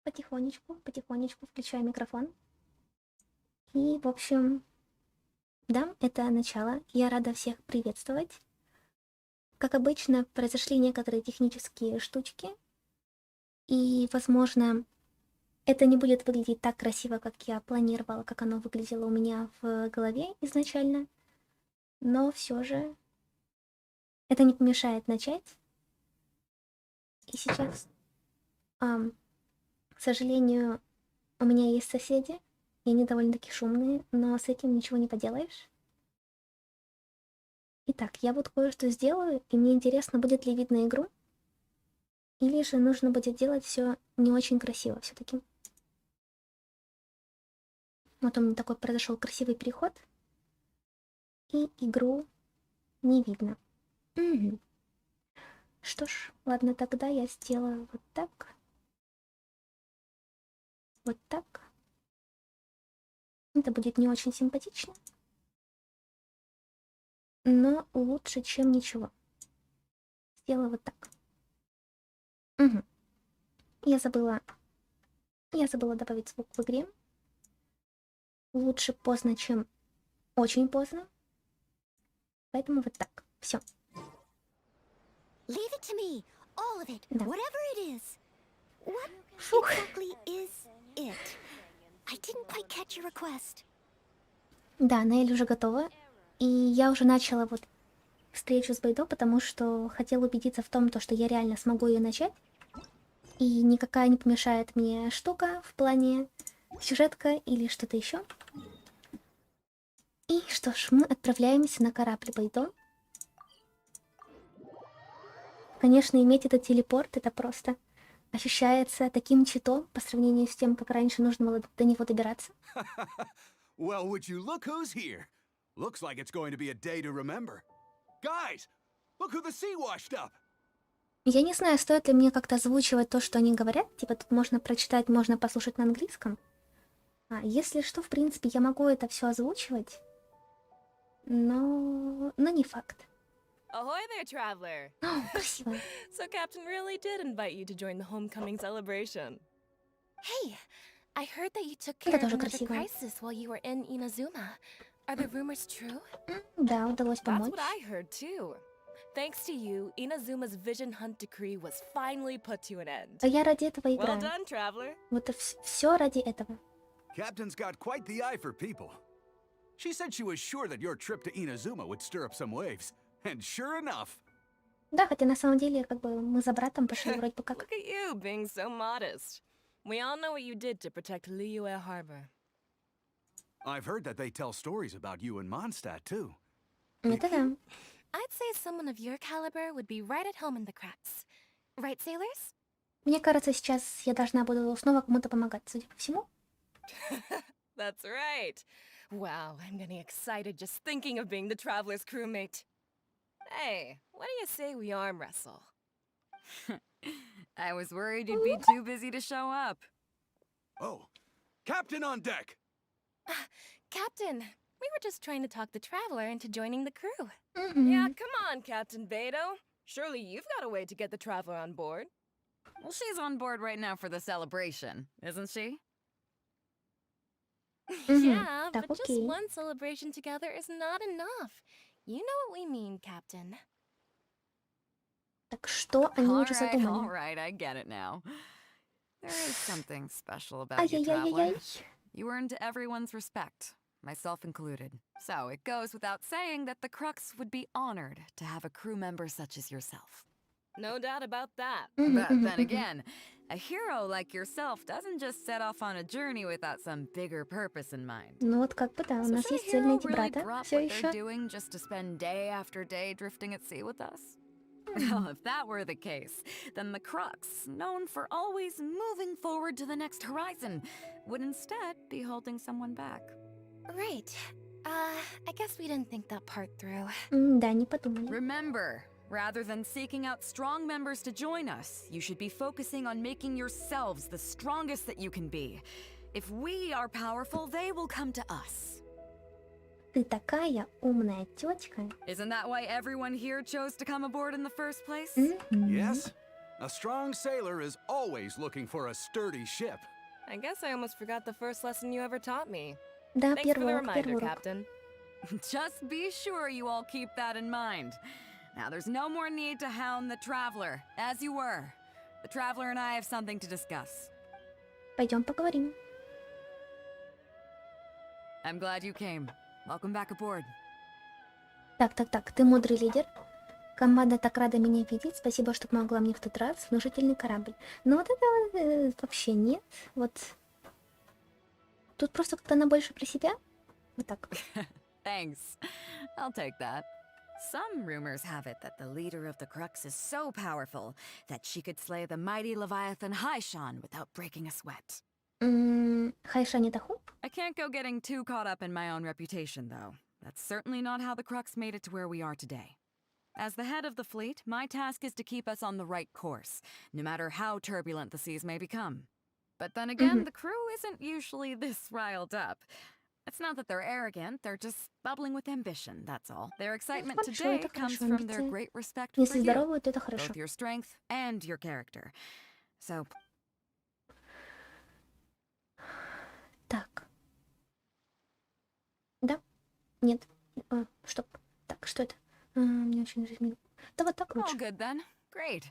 потихонечку включаю микрофон. И, в общем, да, это начало. Я рада всех приветствовать. Как обычно, произошли некоторые технические штучки. И, возможно, это не будет выглядеть так красиво, как я планировала, как оно выглядело у меня в голове изначально. Но все же это не помешает начать. И сейчас, к сожалению, у меня есть соседи, и они довольно-таки шумные, но с этим ничего не поделаешь. Итак, я вот кое-что сделаю, и мне интересно, будет ли видно игру, или же нужно будет делать все не очень красиво все-таки. Вот у меня такой произошел красивый переход, и игру не видно. Угу. Что ж, ладно, тогда я сделаю вот так. Вот так. Это будет не очень симпатично, но лучше, чем ничего. Сделаю вот так. Угу. Я забыла добавить звук в игре. Лучше поздно, чем очень поздно. Поэтому вот так. Все. Leave it to me, all of it, Да. whatever it is. What Фух. exactly is it? I didn't quite catch your request. Да, Нель уже готова. И я уже начала вот встречу с Байдо, потому что хотела убедиться в том, что я реально смогу ее начать. И никакая не помешает мне штука в плане сюжетка или что-то еще. И что ж, мы отправляемся на корабль Байдо. Конечно, иметь этот телепорт, это просто ощущается таким читом по сравнению с тем, как раньше нужно было до него добираться. Well, would you look who's here? Looks like it's going to be a day to remember. Guys, look who the sea washed up. Я не знаю, стоит ли мне как-то озвучивать то, что они говорят. Типа тут можно прочитать, можно послушать на английском. А если что, в принципе, я могу это все озвучивать. Но не факт. Ahoy there, traveler! О, красиво. So Captain really did invite you to join the homecoming celebration. Hey, I heard that you took Это care of тоже another красиво. crisis while you were in Inazuma. Are the rumors true? Да, удалось That's помочь. what I heard too. Thanks to you, Inazuma's vision hunt decree was finally put to an end. А я ради этого Well играю. done, traveler. Вот все ради этого. Captain's got quite the eye for people. She said she was sure that your trip to Inazuma would stir up some waves. And sure enough. Да, хотя на самом деле, как бы мы за братом пошли вроде бы как. Look at you being so modest. We all know what you did to protect Liyue Harbor. I've heard that they tell stories about you in Mondstadt, too. Это да. I'd say someone of your caliber would be right at home in the cracks. Right, sailors? Мне кажется, сейчас я должна буду снова кому-то помогать, судя по всему. That's right. Wow, I'm getting excited just thinking of being the traveler's crewmate. Hey, what do you say we arm wrestle? I was worried you'd be too busy to show up. Oh, Captain on deck! Captain, we were just trying to talk the traveler into joining the crew. Yeah, come on, Captain Beto. Surely you've got a way to get the traveler on board. Well, she's on board right now for the celebration, isn't she? Yeah, Так, but just окей. one celebration together is not enough. You know what we mean, Captain. Так что они All уже задумали? right, I get it now. There is something special about you, Ай-яй-яй-яй-яй. traveler. You earned everyone's respect, myself included. So it goes without saying that the Crux would be honored to have a crew member such as yourself. No doubt about that. But then again, a hero like yourself doesn't just set off on a journey without some bigger purpose in mind. Ну вот как бы да, у So нас should a есть цель hero найти really брата drop все what they're еще. doing just to spend day after day drifting at sea with us? Well, if that were the case, then the Crux, known for always moving forward to the next horizon, would instead be holding someone back. Right. I guess we didn't think that part through. Да, не подумали. Remember, rather than seeking out strong members to join us, you should be focusing on making yourselves the strongest that you can be. If we are powerful, they will come to us. Ты такая умная тетка. Isn't that why everyone here chose to come aboard in the first place? Yes? A strong sailor is always looking for a sturdy ship. I guess I almost forgot the first lesson you ever taught me. Да, Thanks for the первый урок, reminder, первый урок. Captain. Just be sure you all keep that in mind. Now, there's no more need to hound the Traveler, as you were. The Traveler and I have something to discuss. Пойдем поговорим. I'm glad you came. Welcome back aboard. Так, ты мудрый лидер. Команда так рада меня видеть. Спасибо, что помогла мне в тот раз. Внушительный корабль. Но вот это вообще нет. Вот. Тут просто как-то она больше про себя. Вот так. Thanks. I'll take that. Some rumors have it that the leader of the Crux is so powerful that she could slay the mighty Leviathan Haishan without breaking a sweat. Хайша не Таху? I can't go getting too caught up in my own reputation, though. That's certainly not how the Crux made it to where we are today. As the head of the fleet, my task is to keep us on the right course, no matter how turbulent the seas may become. But then again, the crew isn't usually this riled up. It's not that they're arrogant, they're just bubbling with ambition, that's all. Their excitement хорошо, today это comes хорошо, from their амбиции. great respect for Если you, здоровые, то это хорошо. both your strength and your character. So, Так. Да? Нет. Стоп. Так, что это? Мне очень жизнь. Да вот так all лучше. good then. Great.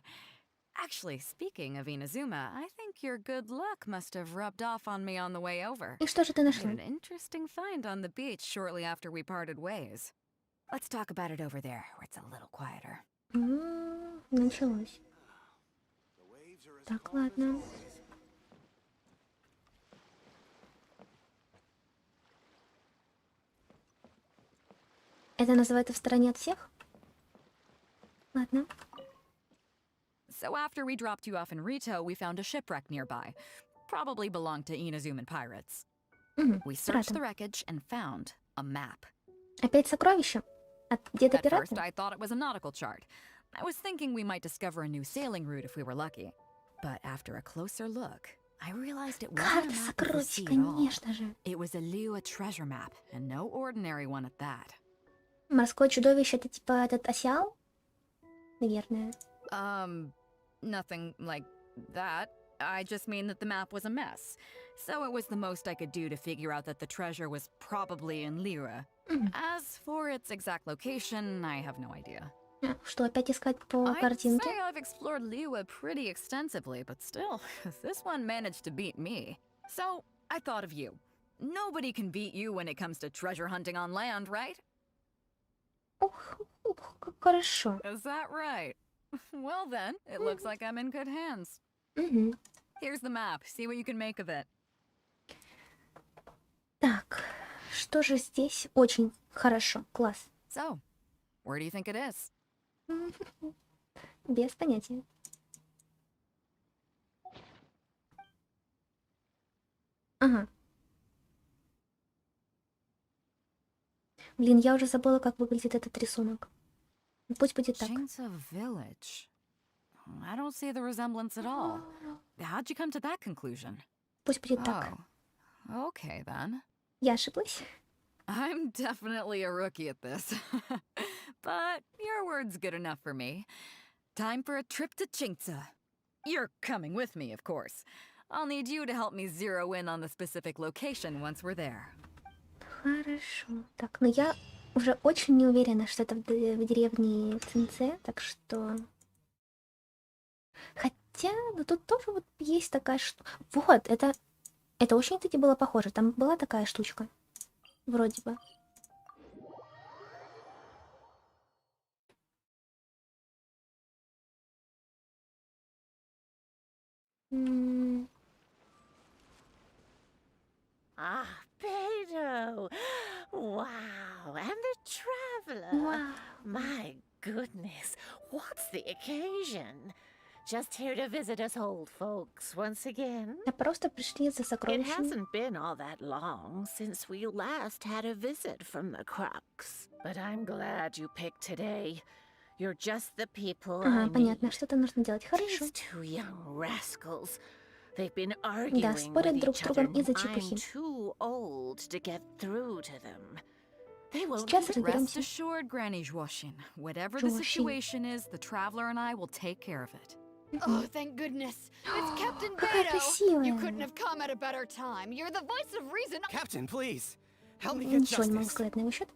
Actually, speaking of Inazuma, I think your good luck must have rubbed off on me on the way over. И что же ты I нашла? made an interesting find on the beach shortly after we parted ways. Let's talk about it over there, where it's a little quieter. Началось. Так, ладно. Это называется в стороне от всех? Ладно. So after we dropped you off in Rito, we found a shipwreck nearby. Probably belonged to Inazuman pirates. We searched Пираты. the wreckage and found a map. Опять сокровища? От деда At first, пирата? I thought it was a nautical chart. I was thinking we might discover a new sailing route if we were lucky. But after a closer look, I realized it wasn't a Карта map of the сокровищ, sea at all. конечно же. It was a Liua treasure map, and no ordinary one at that. Морское чудовище — это типа этот осял? Наверное. Nothing like that. I just mean that the map was a mess. So it was the most I could do to figure out that the treasure was probably in Liua. As for its exact location, I have no idea. Что, опять искать по I'd картинке? say I've explored Liua pretty extensively, but still, this one managed to beat me. So, I thought of you. Nobody can beat you when it comes to treasure hunting on land, right? Ух, как хорошо. Is that right? Well then, it looks like I'm in good hands. Мгм. Here's the map. See what you can make of it. Так, что же здесь очень хорошо? Класс. So, where do you think it is? Без понятия. Ага. Блин, я уже забыла, как выглядит этот рисунок. Пусть будет так. Chingsa Village. I don't see the resemblance at all. How'd you come to that conclusion? Пусть будет так. Oh, okay then. Я ошиблась? I'm definitely a rookie at this. But your word's good enough for me. Time for a trip to Chingsa. You're coming with me, of course. I'll need you to help me zero in on the specific location once we're there. Хорошо. Так, но я уже очень не уверена, что это в деревне Цинце, так что... Хотя, ну тут тоже вот есть такая штука. Вот, это очень, кстати, было похоже. Там была такая штучка. Вроде бы. Ah, Beto! Wow, and the traveler! Wow. My goodness, what's the occasion? Just here to visit us old folks once again? Да просто пришли за It сокровищами. hasn't been all that long since we last had a visit from the Crux. But I'm glad you picked today. You're just the people I Ага, понятно, need. что-то нужно делать. Хорошо. These two young rascals. They've been arguing спорят with друг each с другом other. из-за I'm чепухи. too old to get through to them. They won't Сейчас listen. Rest разберемся. assured, Granny Jwoshin, whatever the Jwoshin. situation is, the Traveler and I will take care of it. Oh, thank goodness. It's Captain Какая Beto. красивая. You couldn't have come at a better time. You're the voice of reason. Captain, please. Help me get Ничего не могу justice. сказать на его счет.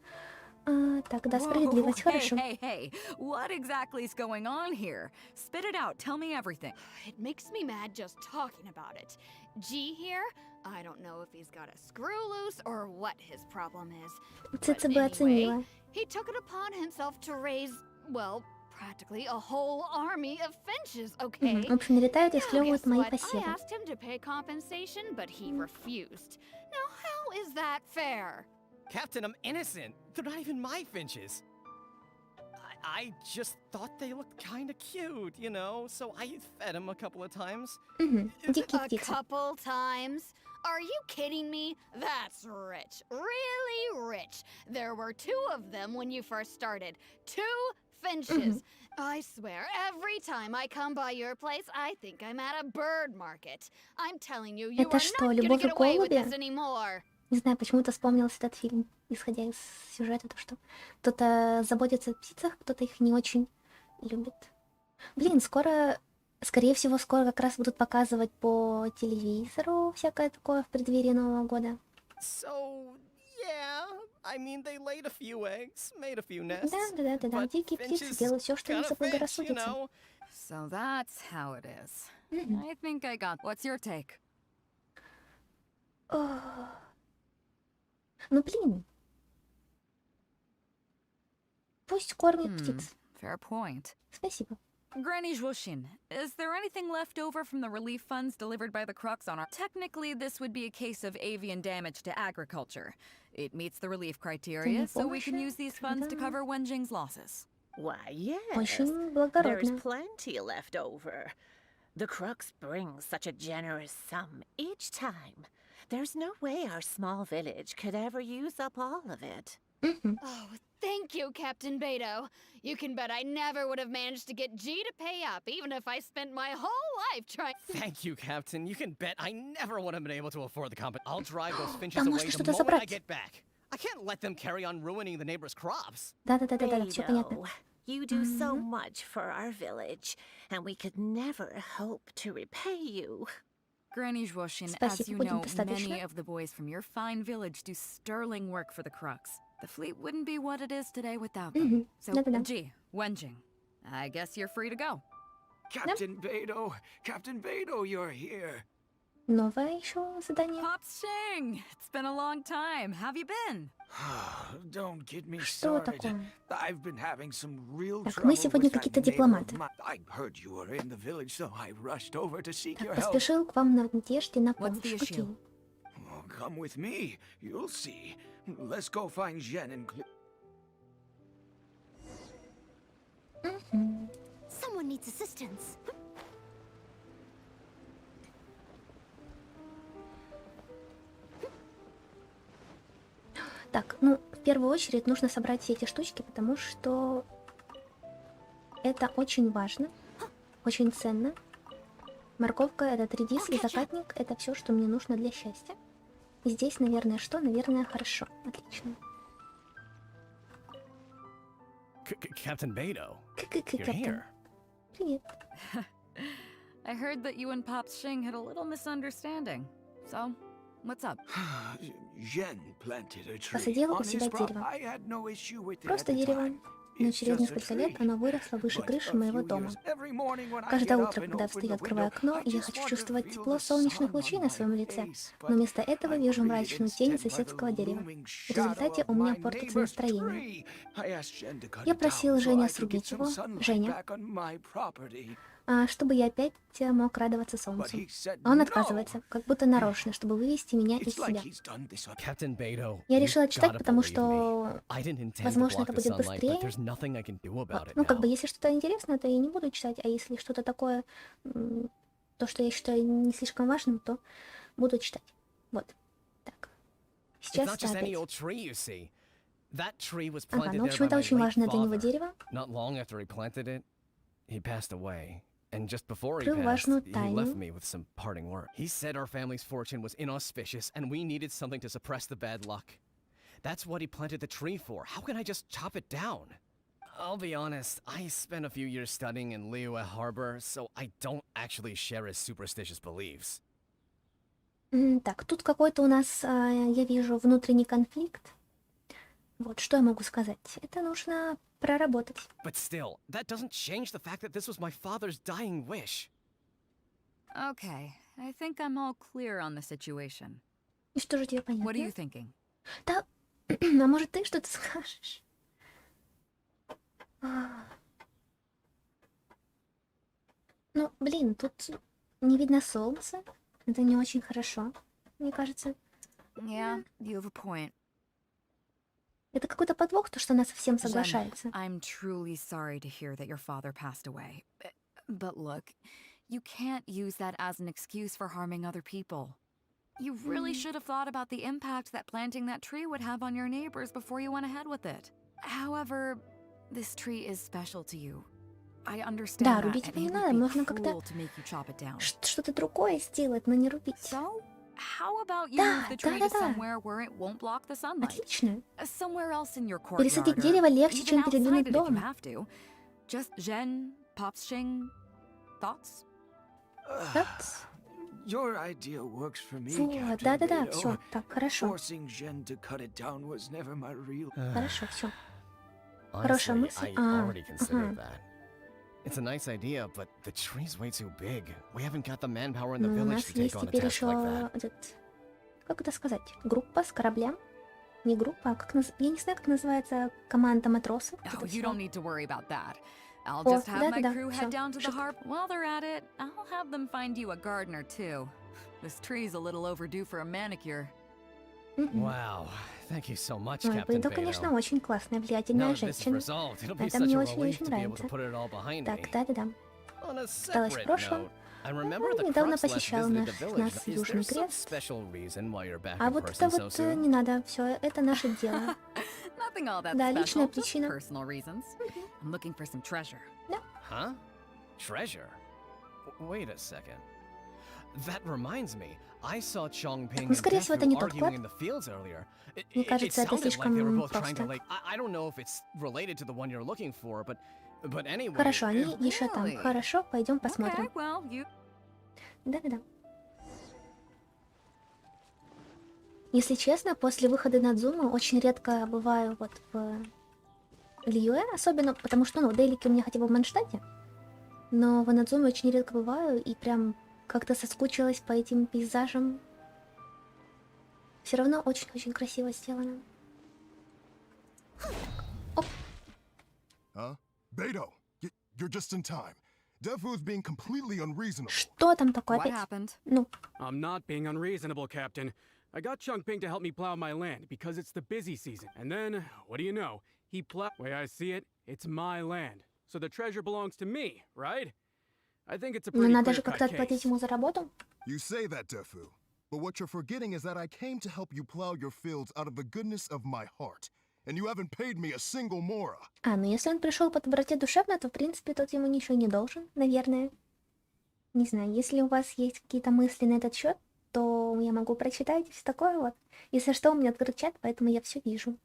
Так, да, Whoa, справедливость, hey, хорошо. hey. What exactly is going on here? Spit it out. Tell me everything. It makes me mad just talking about it. G here, I don't know if he's got a screw loose or what his problem is. But ЦЦБ anyway, оценила. he took it upon himself to raise, well, practically a whole army of finches, okay? В общем, налетают и Now, склевывают guess мои what? I посевы. asked him to pay compensation, but he refused. Now, how is that fair? Captain, I'm innocent. They're not even my finches. I just thought they looked kind of cute, you know, so I fed them a couple of times. Дикие A птицы. couple times? Are you kidding me? That's rich. Really rich. There were 2 of them when you first started. 2 finches. I swear, every time I come by your place, I think I'm at a bird market. I'm telling you, you Это are что, not gonna «Любовь и get away with голуби»? this anymore. Не знаю, почему-то вспомнился этот фильм, исходя из сюжета, то что кто-то заботится о птицах, кто-то их не очень любит. Блин, скорее всего, скоро как раз будут показывать по телевизору всякое такое в преддверии Нового года. So, yeah, I mean, they laid a few eggs, made a few nests. Да. but Дикие птицы finches делают все, что им gotta finch, you заблагорассудится. know? So that's how it is. I think I got. What's your take? Ну блин. Пусть кормят птиц. Fair point. Спасибо. Granny Zhuoshin, is there anything left over from the relief funds delivered by the Crux on our... Technically, this would be a case of avian damage to agriculture. It meets the relief criteria, so we can use these funds to cover Wenjing's losses. Why, yes. Очень There's благородно. plenty left over. The Crux brings such a generous sum each time. There's no way our small village could ever use up all of it. Oh, thank you, Captain Beto. You can bet I never would have managed to get G to pay up, even if I spent my whole life trying. Thank you, Captain. You can bet I never would have been able to afford the comp. I'll drive those finches Там away можно the что-то moment I забрать. get back. I can't let them carry on ruining the neighbor's crops. Да, все понятно. Beto, you do so much for our village, and we could never hope to repay you. Granny Zhuoshin, as Спасибо, you будет know, достаточно. many of the boys from your fine village do sterling work for the Crux. The fleet wouldn't be what it is today without them. So, Да-да-да. G, Wenjing, I guess you're free to go. Captain Beto, you're here. Новое еще задание. Pops Shing, it's been a long time. Have you been? Don't get me Что started. такое? I've been having some real Так, trouble мы сегодня with that какие-то neighbor of дипломаты. mine. I heard you were in the village, so I rushed over to seek Так, your help. поспешил к вам на надежде на What's the помощь. issue? Окей. Oh, come with me. You'll see. Let's go find Jen and Someone needs assistance. Так, ну, в первую очередь нужно собрать все эти штучки, потому что это очень важно, очень ценно. Морковка, этот редис и закатник — это все, что мне нужно для счастья. И здесь, наверное, что? Наверное, хорошо. Отлично. Captain Beto, you're Капитан. here. Привет. I heard that you and Pops Shing had a little misunderstanding. So, what's up? Jen planted a tree Посадила у on себя his prop. дерево. I had no issue with it Просто at the дерево. time. Но It's через just a несколько лет tree. оно выросло выше But крыши a моего few дома. years, every morning when I Каждое get утро, up and когда open встаю и the открываю window, окно, I я just хочу want to чувствовать feel тепло the солнечных sun лучей on на my своем лице. face, Но but вместо этого I'm вижу greeted мрачную тень instead by the соседского дерева. looming В shadow результате of у меня my портится neighbor's настроение. tree. I asked Jen to cut Я it просила down so Женя I could get срубить some его, sunlight Женя, back on my property. чтобы я опять мог радоваться But солнцу. he said А он no. отказывается, как будто нарочно, чтобы вывести меня из It's like себя. he's done this on Captain Beto, Я you решила читать, gotta потому believe me. что, I didn't intend to возможно, block это the будет sunlight, быстрее. but there's nothing I can do about Вот. it Ну, как бы, now. если что-то интересное, то я не буду читать, а если что-то такое, то, что я считаю не слишком важным, то буду читать. Вот. Так. It's Сейчас not just any опять. old tree, you see. That tree was Ага, planted ну, в there общем, by это my очень late важное для него father. дерево. Not long after he planted it, he passed away. And just before he Открыл passed, важную he тайну. left me with some parting words. He said our family's fortune was inauspicious and we needed something to suppress the bad luck. That's what he planted the tree for. How can I just chop it down? I'll be honest, I spent a few years studying in Liyue Harbor, so I don't actually share his superstitious beliefs. Так, тут какой-то у нас, я вижу, внутренний конфликт. Вот, что я могу сказать? Это нужно проработать. But still, that doesn't change the fact that this was my father's dying wish. Okay, I think I'm all clear on the situation. И что же тебе понятно? What are you thinking? Да, а может ты что-то скажешь? Ну, блин, тут не видно солнца. Это не очень хорошо, мне кажется. Yeah, you have a point. Это какой-то подвох, то, что она совсем Jen, соглашается. I'm truly sorry to hear that your father passed away. But look, you can't use that as an excuse for harming other people. You really should have thought about the impact that planting that tree would have on your neighbors before you went ahead with it. However, this tree is special to you. I understand Да, that, рубить and его не it надо, would be можно как-то cruel to make you chop it down. что-то другое сделать, но не рубить. So, how about you Да, move the tree to да-да-да. somewhere where it won't block the sunlight? Отлично. Somewhere else in your courtyard. Пересадить or дерево легче, even чем outside передвинуть it if you дом. have to. Just Jen, Popsing, thoughts? That's... Your idea works for me, Вот, Captain. да-да-да, but, все, так, хорошо. Forcing Jen to cut it down was never my real. Хорошо, все. Honestly, мысль. I already considered that. It's a nice idea, but the tree's way too big. We haven't got the manpower in the Ну, у village нас to take есть on a теперь task like еще that. этот... Как это сказать? Группа с кораблем? Не группа, а как я не знаю, как называется команда матросов. Вот Oh, это you всё. don't need to worry about that. I'll О, just have my да-да-да, crew всё, head down to the шутка. harbor. While they're at it, I'll have them find you a gardener too. This tree's a little overdue for a manicure. Мгм. Wow, thank you so much, Ой, Captain Пейдо, конечно, Beto. очень классная, Now влиятельная that this is женщина. resolved, it'll be Это such мне a очень relief to be able нравится. to put it all behind Так, me. да-да-да. On a Осталось в separate прошлом. note, I remember the недавно Crux last посещал visited the village. нас Is there Южный some Крест. special reason why you're back А in вот person это so вот soon? не надо, все, это наше дело. Nothing all that Да, личная special, just причина. personal reasons. I'm looking for some treasure. Huh? Treasure? Wait a second. That reminds me. I saw Chongping ну, and скорее всего, это Defu не тот arguing клад. in the fields earlier. Мне It кажется, это sounded like they were слишком both trying to просто. like. I don't know if it's related to the one you're looking for, but anyway. Хорошо, они if- еще там. Really? Хорошо, пойдем Okay, посмотрим. well, you Да-да-да. Если честно, после выхода Надзума очень редко бываю вот в Лиюэ, особенно потому что, ну, дейлики у меня хотя бы в Манштате, но в Надзуме очень редко бываю и прям как-то соскучилась по этим пейзажам. Все равно очень-очень красиво сделано. Huh? Beto, you're just in time. Defu's being completely unreasonable. Что там такое what опять? happened? Ну, I'm not being unreasonable, Captain. I got Chongping to help me plow my land because it's the busy season. And then, what do you know? He way I see it, it's my land. So the treasure belongs to me, right? I think it's a но pretty надо же clear-cut как-то отплатить case. ему за работу. You say that, Defu. But what you're forgetting is that I came to help you plow your fields out of the goodness of my heart. And you haven't paid me a single mora. А, ну если он пришел по доброте душевно, то в принципе тот ему ничего не должен, наверное. Не знаю, если у вас есть какие-то мысли на этот счет, то я могу прочитать все такое вот. Если что, у меня открыт чат, поэтому я все вижу.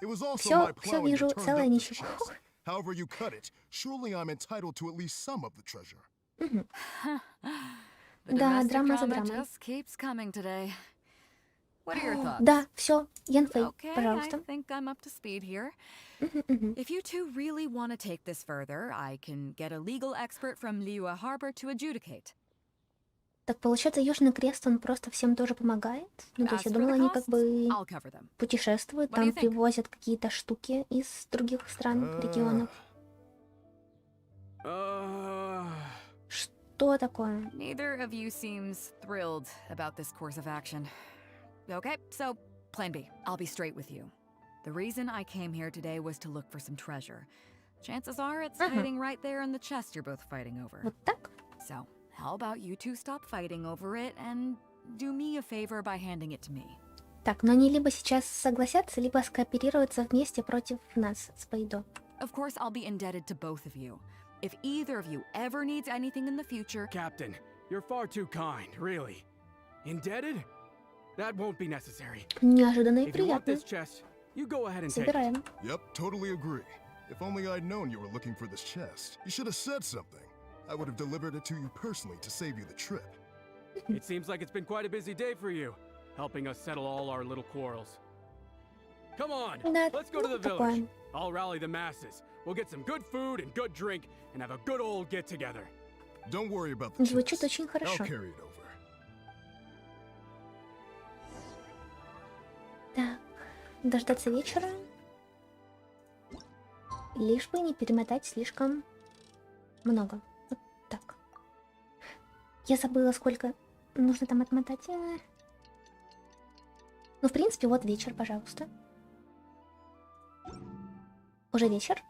It was also Всё- my всё plowing вижу, that turned целое up this ничего. chest. However you cut it, surely I'm entitled to at least some of the treasure. Мгм. The Да, domestic драма за drama драмой. just keeps coming today. What are your thoughts? Да, все, Янфэй, Okay, I пожалуйста. think I'm up to speed here. Мгм, мгм. If you two really want to take this further, I can get a legal expert from Liyue Harbor to adjudicate. Так получается, Южный Крест, он просто всем тоже помогает? Ну, то есть As я for думала, the они как costs, бы I'll cover them. путешествуют, What do you там think? привозят какие-то штуки из других стран, регионов. Что такое? Neither of you seems thrilled about this course of action. Okay, so plan B. I'll be straight with you. The reason I came here today was to look for some treasure. Chances are it's hiding right there in the chest you're both fighting over. Вот так? So, how about you two stop fighting over it and do me a favor by handing it to me? Так, но они либо сейчас согласятся, либо скооперируются вместе против нас с Пейдо. Of course, I'll be indebted to both of you. If either of you ever needs anything in the future, Captain, you're far too kind, really. Indebted? That won't be necessary. Неожиданно и If you want приятно. this chest, you go ahead and take it. Собираем. Yep, totally agree. If only I'd known you were looking for this chest. You should have said something. I would have delivered it to you personally to save you the trip. It seems like it's been quite a busy day for you, helping us settle all our little quarrels. Come on, Да, let's go to the такое. village. I'll rally the masses. We'll get some good food and good drink and have a good old get-together. Don't worry about the Звучит chest. очень I'll хорошо. carry it over. Так, дождаться вечера. Лишь бы не перемотать слишком много. Вот так. Я забыла, сколько нужно там отмотать. Ну, в принципе, вот вечер, пожалуйста. Уже вечер.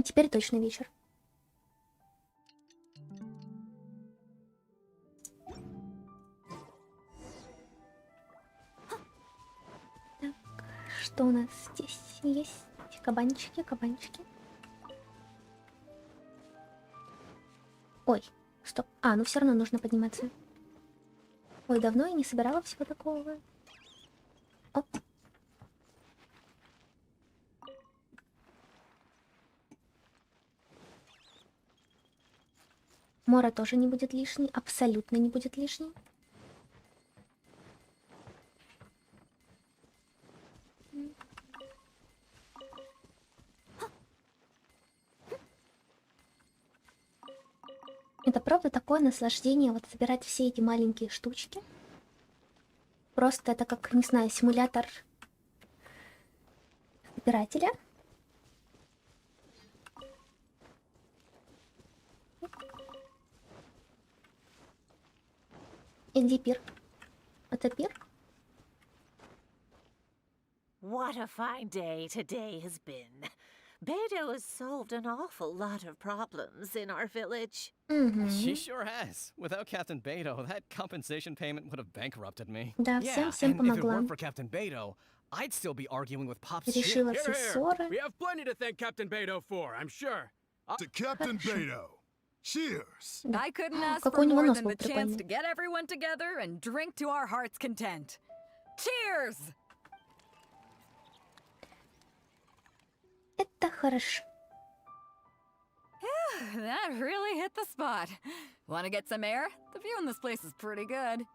Теперь точно вечер. Так, что у нас здесь есть? Кабанчики, кабанчики. Ой, стоп. А, ну все равно нужно подниматься. Ой, давно я не собирала всего такого. Оп. Мора тоже не будет лишней, абсолютно не будет лишней. Это правда такое наслаждение, вот собирать все эти маленькие штучки. Просто это как, не знаю, симулятор собирателя. И где пир? Это пир? What a fine day today has been. Beto has solved an awful lot of problems in our village. She sure has. Without Captain Beto, that compensation payment would have bankrupted me. Да, Yeah, всем and if it помогла. weren't for Captain Beto, I'd still be arguing with Pop's shit. Решила Here, все here. ссоры. We have plenty to thank Captain Beto for, I'm sure. To Captain Beto. Cheers. Да. I couldn't ask Какой for у него more нос than был the chance to прикольный. get everyone together and drink to our heart's content. Cheers! Это хорошо. That really hit the spot. Want to get some air? The view in this place is pretty good.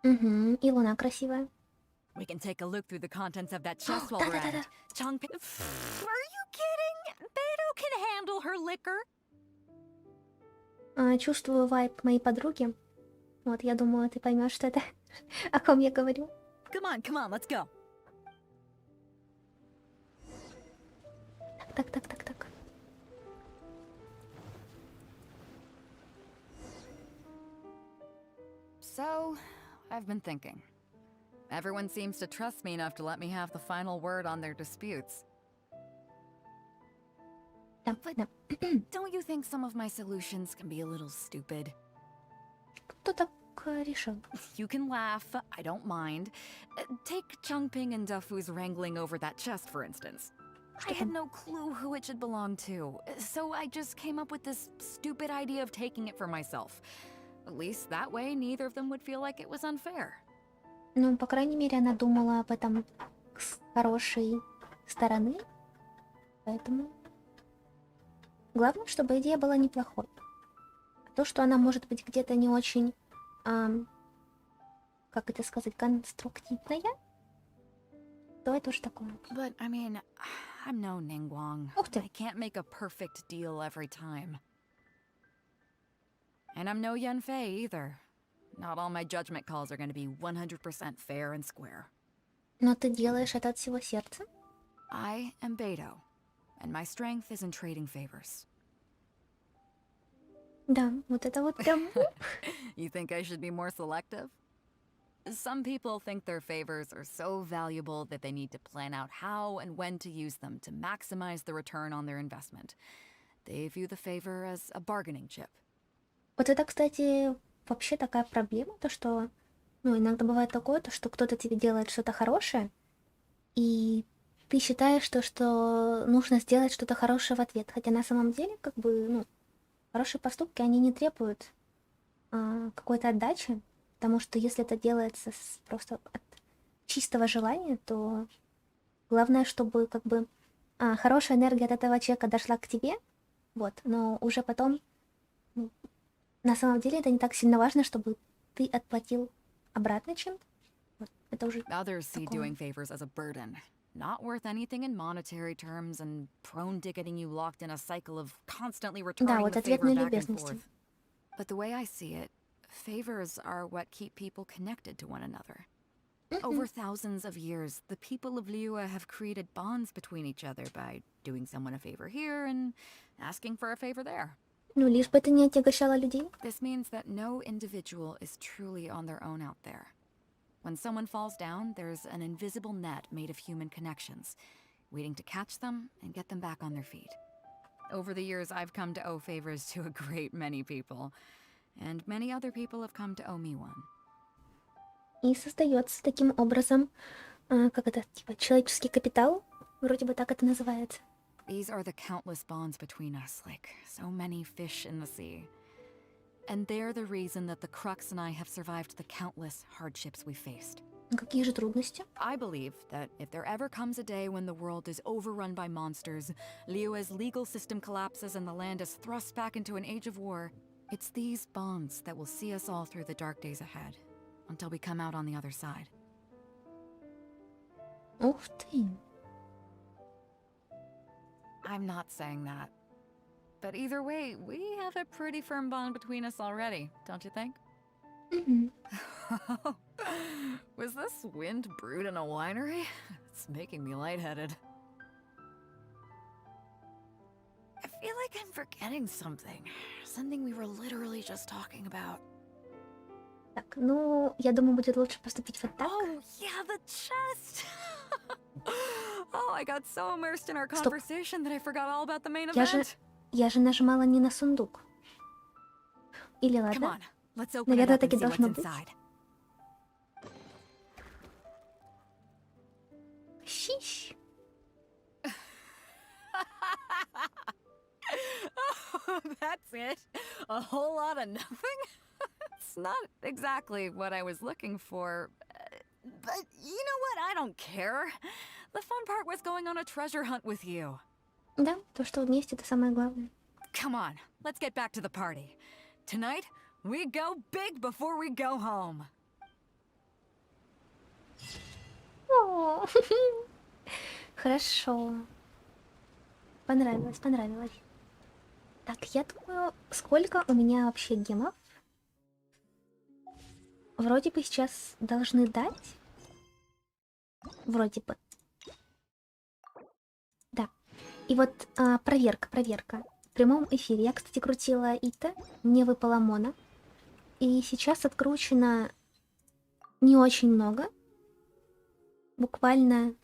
Угу, и луна красивая. We can take a look through the contents of that chest while we're at да-да-да. it. Are you kidding? Beto can handle her liquor. Чувствую вайб моей подруги. Вот, я думаю, ты поймешь, что это о ком я говорю. Come on, let's go. Так. So, I've been thinking. Everyone seems to trust me enough to let me have the final word on their disputes. Да. Don't you think some of my solutions can be a little stupid? Кто так решил? You can laugh, I don't mind. Take Changping and Dufu's wrangling over that chest, for instance. I had no clue who it should belong to, so I just came up with this stupid idea of taking it for myself. At least that way, neither of them would feel like it was unfair. Ну, по крайней мере, она думала об этом с хорошей стороны. Поэтому... Главное, чтобы идея была неплохой. А то, что она может быть где-то не очень... как это сказать? Конструктивная, то это уж такое. But, I mean, I'm no Ningguang. Ух ты. I can't make a perfect deal every time. And I'm no Yanfei either. Not all my judgment calls are going to be 100% fair and square. Но ты делаешь это от всего сердца? I am Beto, and my strength is in trading favors. Да, вот это вот прям... You think I should be more selective? Some people think their favors are so valuable that they need to plan out how and when to use them to maximize the return on their investment. They view the favor as a bargaining chip. Вот это, кстати, вообще такая проблема, то что, ну, иногда бывает такое, то что кто-то тебе делает что-то хорошее, и ты считаешь то, что нужно сделать что-то хорошее в ответ, хотя на самом деле, как бы, ну, хорошие поступки, они не требуют какой-то отдачи, потому что если это делается просто от чистого желания, то главное, чтобы как бы хорошая энергия от этого человека дошла к тебе, вот, но уже потом, ну, на самом деле это не так сильно важно, чтобы ты отплатил обратно чем-то. Вот, это уже Others see такое. doing favors as a burden, not worth anything in monetary terms and prone to getting you locked in a cycle of constantly Да, returning вот the favor ответные back and любезности. forth. But the way I see it, favors are what keep people connected to one another. Over thousands of years, the people of Liyue have created bonds between each other by doing someone a favor here and asking for a favor there. Ну, лишь бы это не отягощало людей. This means that no individual is truly on their own out there. When someone falls down, there's an invisible net made of human connections, waiting to catch them and get them back on their feet. Over the years, I've come to owe favors to a great many people, and many other people have come to owe me one. И создается таким образом, как это, типа, человеческий капитал, вроде бы так это называется. These are the countless bonds between us, like so many fish in the sea. And they're the reason that the Crux and I have survived the countless hardships we faced. Какие же трудности? I believe that if there ever comes a day when the world is overrun by monsters, Liyue's legal system collapses and the land is thrust back into an age of war, it's these bonds that will see us all through the dark days ahead, until we come out on the other side. Ух ты. I'm not saying that. But either way, we have a pretty firm bond between us already, don't you think? Мгм. Was this wind brewed in a winery? It's making me lightheaded. I feel like I'm forgetting something. Something we were literally just talking about. Так, ну, я думаю, будет лучше поступить вот так. Oh, yeah, the chest! Oh, I got so immersed in our Стоп. conversation that I forgot all about the main Я же event. нажимала не на сундук. Или Come ладно? on, let's open it Наверное, up and таки see what's должно быть. inside. Щищ. Oh, that's it? A whole lot of nothing? It's not exactly what I was looking for. But you know what? I don't care. The fun part was going on a treasure hunt with you. Да, то, что вместе, это самое главное. Come on, let's get back to the party. Tonight, we go big before we go home. О, хорошо. Понравилось, понравилось. Так, я думаю, сколько у меня вообще гемов? Вроде бы сейчас должны дать. Вроде бы. Да. И вот проверка. В прямом эфире. Я, кстати, крутила Ита. Мне выпала Мона. И сейчас откручено не очень много. Буквально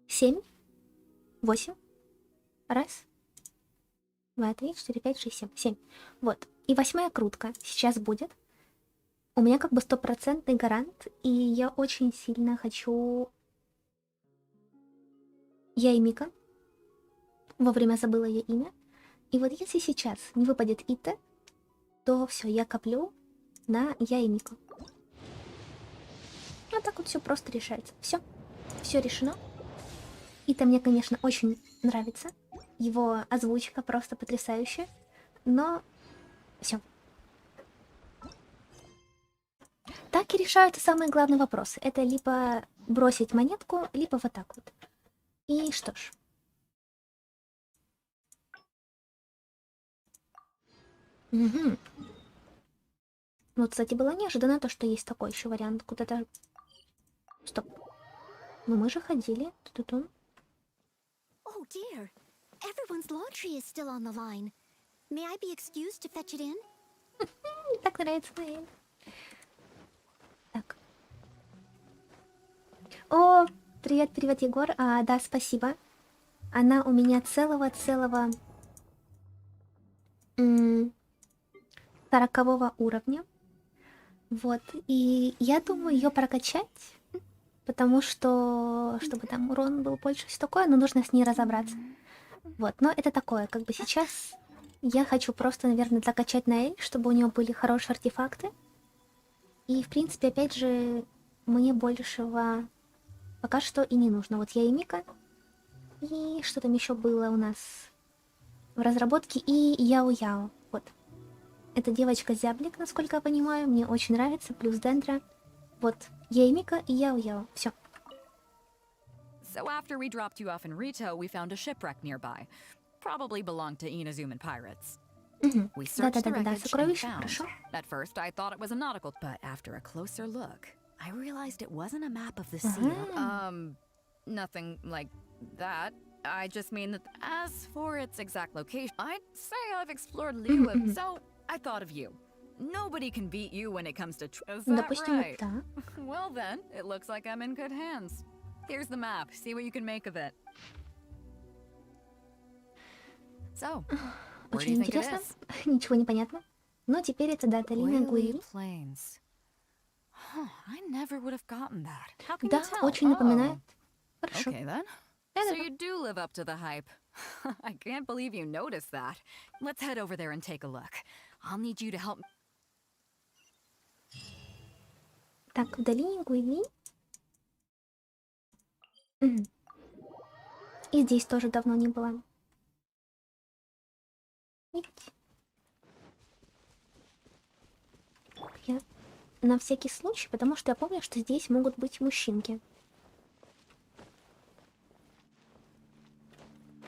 7, 8. Раз, 2, 3, 4, 5, 6, 7. 7. Вот. И 8-я крутка сейчас будет. У меня как бы 100% гарант. И я очень сильно хочу... Я и Мика. Вовремя забыла ее имя. И вот если сейчас не выпадет Ита, то все, я коплю на я и Мику. Вот так вот все просто решается. Все решено. Ита мне, конечно, очень нравится. Его озвучка просто потрясающая. Но все. Так и решаются самые главные вопросы. Это либо бросить монетку, либо вот так вот. И что ж. Угу. Ну, кстати, было неожиданно то, что есть такой еще вариант. Куда-то... Стоп. Ну, мы же ходили. Ту-ту-ту. Oh dear. Everyone's laundry is still on the line. May I be excused to fetch it in? Так нравится Ноэль. Так. О, привет, Егор. Да, спасибо. Она у меня целого 40-го уровня. Вот. И я думаю ее прокачать. Потому что, чтобы там урон был больше, все такое, но нужно с ней разобраться. Вот, но это такое, как бы сейчас Я хочу просто, наверное, закачать на Эль, чтобы у нее были хорошие артефакты. И, в принципе, опять же, мне большего пока что и не нужно. Вот я и Мика. И что там еще было у нас в разработке? И Яо-Яо. Вот. Это девочка Зяблик, насколько я понимаю. Мне очень нравится. Плюс Дендра. Вот. Я и Мика и Яо-Яо. Все. So after we dropped you off in Rito, we found a shipwreck nearby. Probably belonged to Inazuman pirates. We searched the wreckage and found. At first, I thought it was a nautical, but after a closer look, I realized it wasn't a map of the sea. Nothing like that. I just mean that as for its exact location, I'd say I've explored Liyue, so I thought of you. Nobody can beat you when it comes to is that right? Well then, it looks like I'm in good hands. Here's the map. See what you can make of it. So, where do you think it is? Ничего не понятно. Но теперь это дата линия Гуи. Plains. Huh, I never would have gotten that. How can Да, you tell? очень напоминает. Хорошо. Okay then. So you do live up to the hype. I can't believe you noticed that. Let's head over there and take a look. I'll need you to help. Так, в долине Гуи. И здесь тоже давно не было. Я на всякий случай, потому что я помню, что здесь могут быть мужчинки.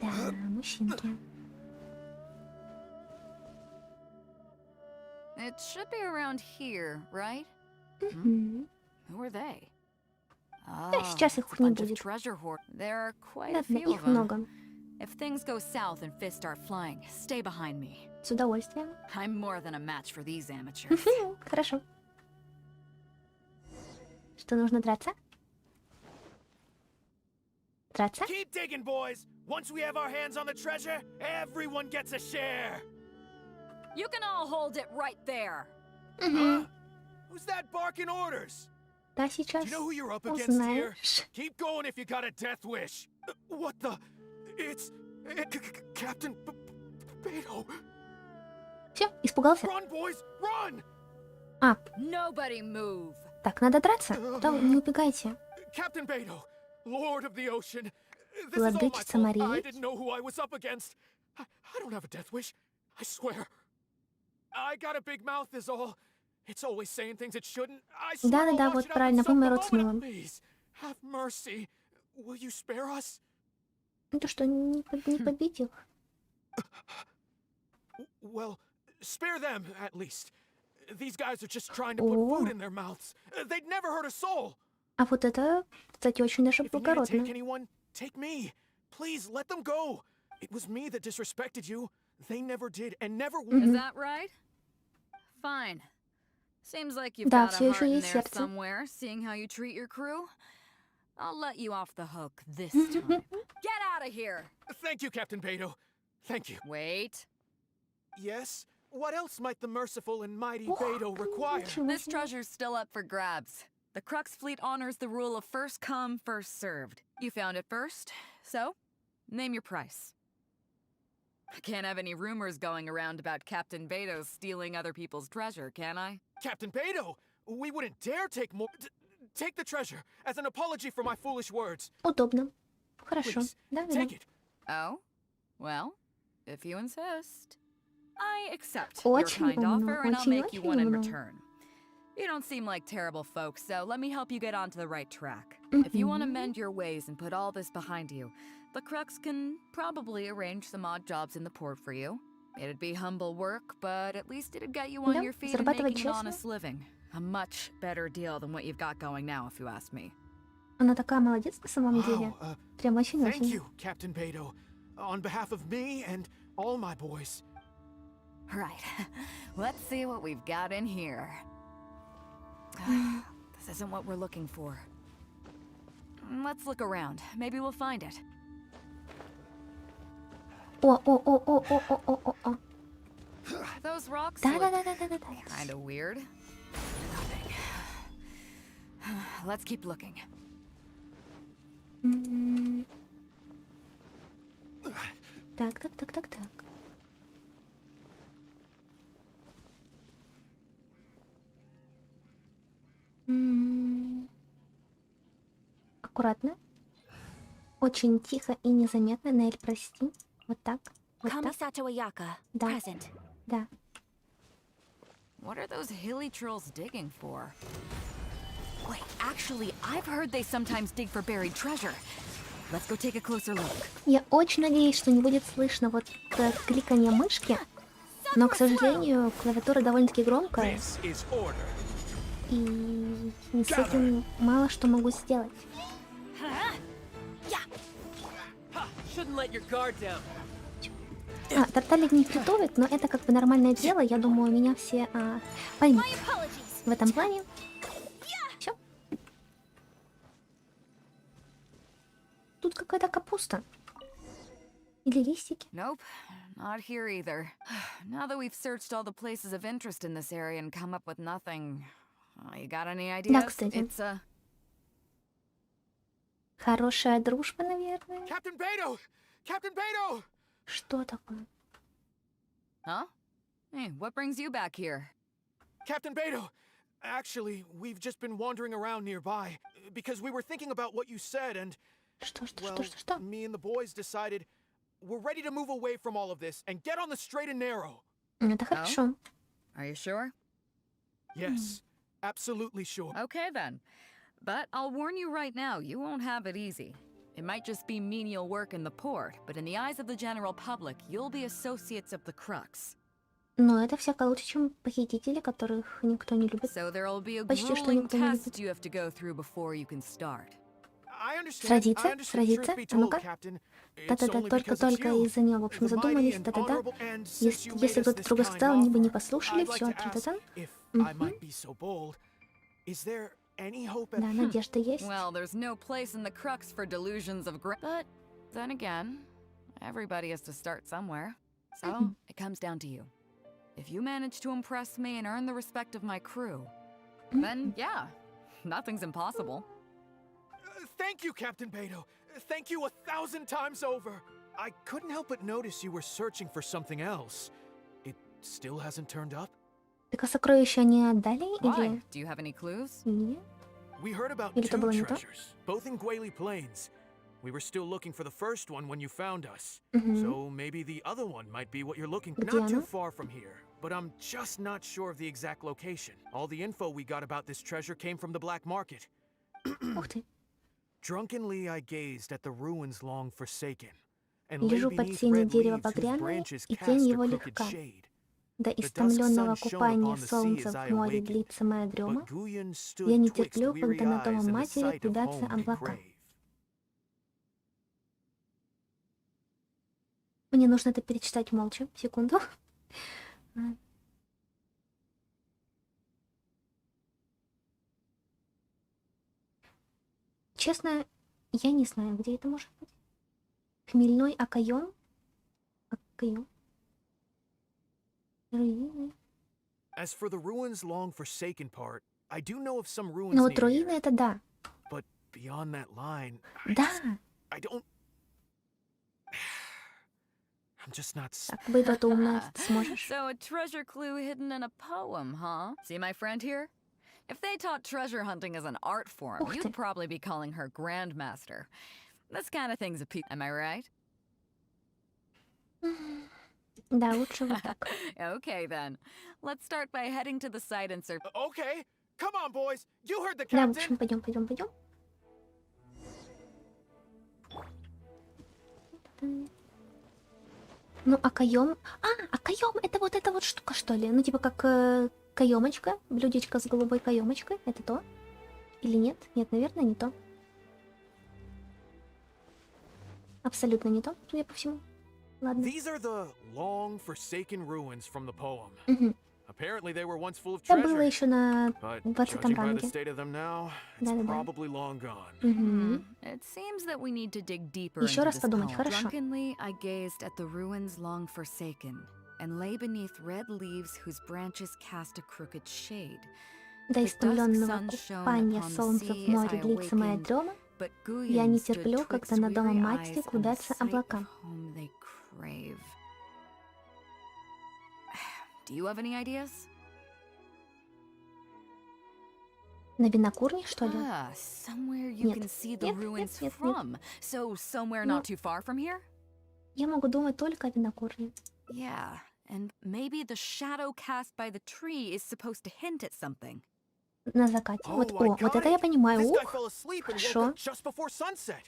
Да, мужчинки. It should be around here, right? Who are they? Да, сейчас их не будет. There are quite a Ладно, few их of them. много. If things go south and fists start flying, stay behind me. С удовольствием. I'm more than a match for these amateurs. Хорошо. Что, нужно драться? Драться? Keep digging, boys. Once we have our hands on the treasure, everyone gets a share. You can all hold it right there. Who's that barking orders? Да, сейчас Do you know who you're up against here? узнаешь. Keep going if you got a death wish. What the? It's Captain Beto. Все, испугался? Run, boys, run! А, Nobody move. так, надо драться. Да, не убегайте. Captain Beto, Lord of the Ocean. This is all my Владычица fault. морей. I didn't know who I was up against. I don't have a death wish. I swear. I got a big mouth is all. It's always saying things it shouldn't. I swear I'll Да-да-да, wash вот it out правильно, with soap вымой the рот с moment- мылом. Please, have mercy. Will you spare us? Ты что, не победил? Well, spare them, at least. These guys are just trying to put food in their mouths. They'd never hurt a soul. А вот это, кстати, очень даже If you need to take благородно. anyone, take me. Please, let them go. It was me that disrespected you. They never did and never will. Is that right? Fine. Seems like you've Да, got a всё heart ещё in есть there сердце. somewhere, seeing how you treat your crew. I'll let you off the hook this time. Get out of here! Thank you, Captain Beto. Thank you. Wait. Yes? What else might the merciful and mighty Beto require? Ничего This себе. treasure's still up for grabs. The Crux fleet honors the rule of first come, first served. You found it first, so name your price. I can't have any rumors going around about Captain Beto stealing other people's treasure, can I? Captain Beto, we wouldn't dare take more. Take the treasure as an apology for my foolish words. Удобно. Хорошо. Please, Да, take да. it. Oh? Well, if you insist. I accept your Очень kind offer, and I'll очень, make you one in умно. return. You don't seem like terrible folks, so let me help you get onto the right track. If you want to mend your ways and put all this behind you, the Crux can probably arrange some odd jobs in the port for you. It'd be humble work, but at least it'd get you on Да, your feet and зарабатывать making an честно. honest living. A much better deal than what you've got going now, if you ask me. Она такая молодец на самом деле. Wow, Прям thank очень-очень. you, Captain Beto. On behalf of me and all my boys. Right. Let's see what we've got in here. This isn't what we're looking for. Let's look around. Maybe we'll find it. О. Those rocks Да, look да, да, да, да, да. kind of weird. Nothing. Let's keep looking. Так. аккуратно. Очень тихо и незаметно. Нель, прости. Вот так. Вот так. Kamisato Ayaka, Да. present. Да. What are those hilly trolls digging for? Wait, actually, I've heard they sometimes dig for buried treasure. Let's go take a closer look. Я очень надеюсь, что не будет слышно вот кликанье мышки. Но, к сожалению, клавиатура довольно-таки громкая. This is order. И с этим мало что могу сделать. Shouldn't let your guard down. Тарталик не фритует, но это как бы нормальное дело. Я думаю, меня все поймут в этом плане. Все. Тут какая-то капуста. Или листики. Nope, not here either. Now that we've searched all the places of interest in this area and come up with nothing, you got any ideas? Да, кстати. It's a... Хорошая дружба, наверное. Captain Beto! Captain Beto! Что такое? Huh? Hey, what brings you back here? Captain Beto! Actually, we've just been wandering around nearby because we were thinking about what you said and, Что? me and the boys decided we're ready to move away from all of this and get on the straight and narrow. Это хорошо. Are you sure? Yes, absolutely sure. Okay then. But I'll warn you right now, you won't have it easy. It might just be menial work in the port, but in the eyes of the general public, you'll be associates of the Crux. Но это всяко лучше, чем похитители, которых никто не любит. So there'll be a Почти что grueling никто не test любит. you have to go through before you can start. I understand. Сразиться, I understand, сразиться. truth be А ну-ка. told, Captain. It's Да-да-да, only because it's только you. из-за нее, в общем, The mighty задумались. and Да-да-да. honorable, and since you made Если us кто-то this друга kind стал, они бы не offer, послушали, I'd like все, to ask та-та-та. if I might be so bold. Is there any hope at Да, надежда есть. Well, there's no place in the Crux for delusions of But then again, everybody has to start somewhere. So it comes down to you. If you manage to impress me and earn the respect of my crew, then yeah, nothing's impossible. Thank you, Captain Beto. Thank you 1,000 times over. I couldn't help but notice you were searching for something else. It still hasn't turned up? Так а сокровища они отдали Why? или... Do you have any clues? Нет? We heard about Или это two было не то? treasures, both in Gualey Plains. We were still looking for the first one when you found us. Мгм. So maybe the other one might be what you're looking for. Где Not too оно? far from here, but I'm just not sure of the exact location. All the info we got about this treasure came from the black market. Ух ты. Drunkenly I gazed at the ruins long forsaken, and lay Лежу под beneath тенью red дерева leaves whose багряной, branches и cast тень a его crooked легка. shade. До The dusk истомленного sun shone купания upon the sea солнца as I в море awakened, длится моя дрема. but Guyon stood Я не twixt терплю, weary когда над eyes домом and the матери sight of клубятся home they облака. crave. Мне нужно это перечитать молча. Секунду. Честно, я не знаю, где это может быть. Хмельной окоем? Окоем? Руины. As for the ruins long forsaken part, I do know of some ruins Ну вот near руины here, это да. but beyond that line, Да. I don't. I'm just not. Так, Бейдо, ты умная, ты сможешь? So a treasure clue hidden in a poem, huh? See my friend here? If they taught treasure hunting as an art form, Ух ты. you'd probably be calling her grandmaster. This kind of thing's a piece. Am I right? Да, лучше вот так. Okay then. Let's start by heading to the site and search. Okay, come on, boys. You heard the Да, в captain. общем, пойдем. Ну, окоем... окоем это вот штука, что ли? Ну, типа как каемочка, блюдечко с голубой каемочкой. Это то? Или нет? Нет, наверное, не то. Абсолютно не то, судя по всему. Ладно. These are the long forsaken ruins from the poem. Мгм. Apparently they were once full of Это было treasure, еще на but 20-м judging by the ранге. state of them now, it's Да-да-да. probably long gone. Мгм. It seems that we need to dig deeper Еще into раз this подумать, poem. хорошо. Drunkenly I gazed at the ruins long forsaken, and lay beneath red leaves whose branches cast a crooked shade. До истомленного купания солнца в море длится моя дрема. But Я не Guyon stood терплю, когда twixt над домом weary матери eyes and the клубятся sight of облака. home they crave. Do you have any ideas? На винокурне, что ли? Ah, somewhere you Нет. can see the Нет, ruins нет, нет, нет. from. So somewhere Ну, not too far from here? я могу думать только о винокурне. Yeah, and maybe the shadow cast by the tree is supposed to hint at something. На закате. Вот, Oh, I о, вот got это я it. понимаю. This guy Ух, fell asleep and woke хорошо. up just before sunset.